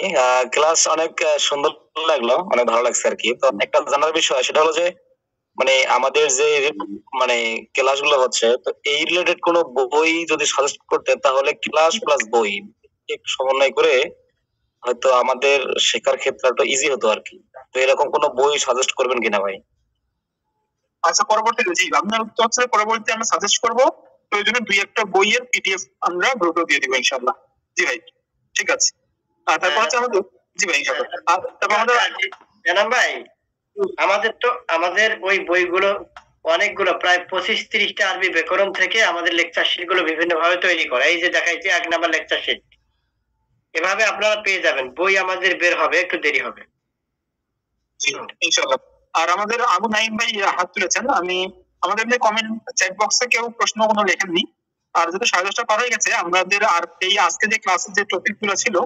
E: ক্লাস অনেক সুন্দর লাগলো, অনেক ভালো লাগছে আর কি। তো একটা জানার বিষয় সেটা হলো যে মানে আমাদের যে মানে ক্লাসগুলো হচ্ছে, তো এই রিলেটেড কোনো বই যদি সাজেস্ট করতেন তাহলে ক্লাস প্লাস বই সমন্বয় করে হয়তো আমাদের শেখার ক্ষেত্রে একটু ইজি হতো আর কি। তো এরকম কোনো বই সাজেস্ট করবেন কিনা ভাই?
D: আচ্ছা, পরবর্তীতে জি আপনার উত্তর হচ্ছে পরবর্তীতে আমরা সাজেস্ট করবো। প্রয়োজনে 2-1টা বইয়ের পিডিএফ আমরা গ্রুপে দিয়ে দিব ইনশাআল্লাহ। জি ভাই ঠিক আছে। আর তারপর হচ্ছে আমাদের, জি ভাই ইনশাআল্লাহ। আর তারপর আমাদের
A: জানাম ভাই, আমাদের ওই বইগুলো অনেকগুলো, প্রায় 25-30টা আরবি ব্যাকরণ থেকে আমাদের লেকচার শিট গুলো বিভিন্ন ভাবে তৈরি করা। এই যে দেখাইছি 1 নাম্বার লেকচার শিট, এভাবে আপনারা পেয়ে যাবেন। বই আমাদের বের হবে, একটু দেরি হবে
D: ইনশাআল্লাহ। আর আমাদের আবু নাইম ভাই হাত তুলেছেন। আমি আমাদের কমেন্ট চ্যাট বক্সে কেউ প্রশ্ন কোনো লেখেননি, আর যেহেতু 10:30 পার হয়ে গেছে, আমাদের আর এই আজকে যে ক্লাসের যে টপিক গুলো ছিল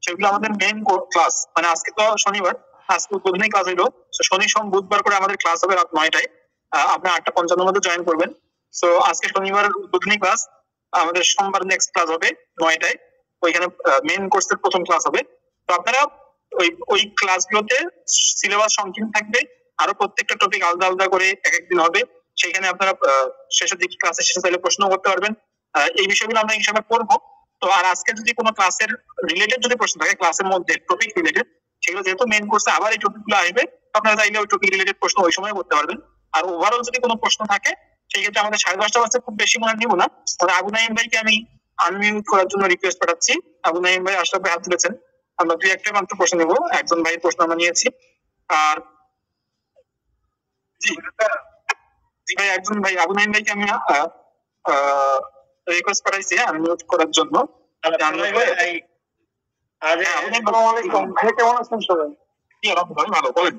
D: সেগুলো আমাদের মেইন ক্লাস, মানে আজকে তো শনিবার, আজকে উদ্বোধনী ক্লাস হইলো। শনি সোম বুধবার করে আমাদের ক্লাস হবে রাত 9টায়। আপনি 8:55 মধ্যে জয়েন করবেন। সো আজকে শনিবার উদ্বোধনী ক্লাস, আমাদের সোমবার নেক্সট ক্লাস হবে 9টায়। ওইখানে মেইন কোর্সের প্রথম ক্লাস হবে। তো আপনারা ওই ক্লাসগুলোতে সিলেবাস সংকীর্ণ থাকবে, আরো প্রত্যেকটা টপিক আলাদা আলাদা করে এক একদিন হবে। সেখানে আপনারা শেষের দিকে ক্লাসের শেষে চাইলে প্রশ্ন করতে পারবেন। এই বিষয়গুলো আমরা ইনশাআল্লাহ করবো। তো আর আজকে যদি কোনো ক্লাসের রিলেটেড যদি প্রশ্ন থাকে, ক্লাসের মধ্যে টপিক রিলেটেড, সেগুলো যেহেতু মেইন কোর্সে আবার এই টপিক গুলো আসবে, আপনারা চাইলে ওই টপিক রিলেটেড প্রশ্ন ওই সময় করতে পারবেন। আর ওভারঅল যদি কোনো প্রশ্ন থাকে সেই ক্ষেত্রে আমাদের 10:30 বাজতে খুব বেশি মনে নিব না। আবু নাইম ভাইকে আমি আনমিউট করার জন্য রিকোয়েস্ট পাঠাচ্ছি। আবু নাইম ভাই, আশরাফ ভাই হাত তুলেছেন। আমরা 2-1টা মাত্র প্রশ্ন নেবো। একজন ভাই প্রশ্ন আমরা নিয়েছি। আর জি ভাই, একজন ভাই আবু নাইম ভাইকে আমি রিকোয়েস্ট পাঠাইছি আনমিউট করার জন্য।
A: আজ
D: ভাই কেমন আছেন সবাই? কি আলহামদুলিল্লাহ ভালো, বলেন।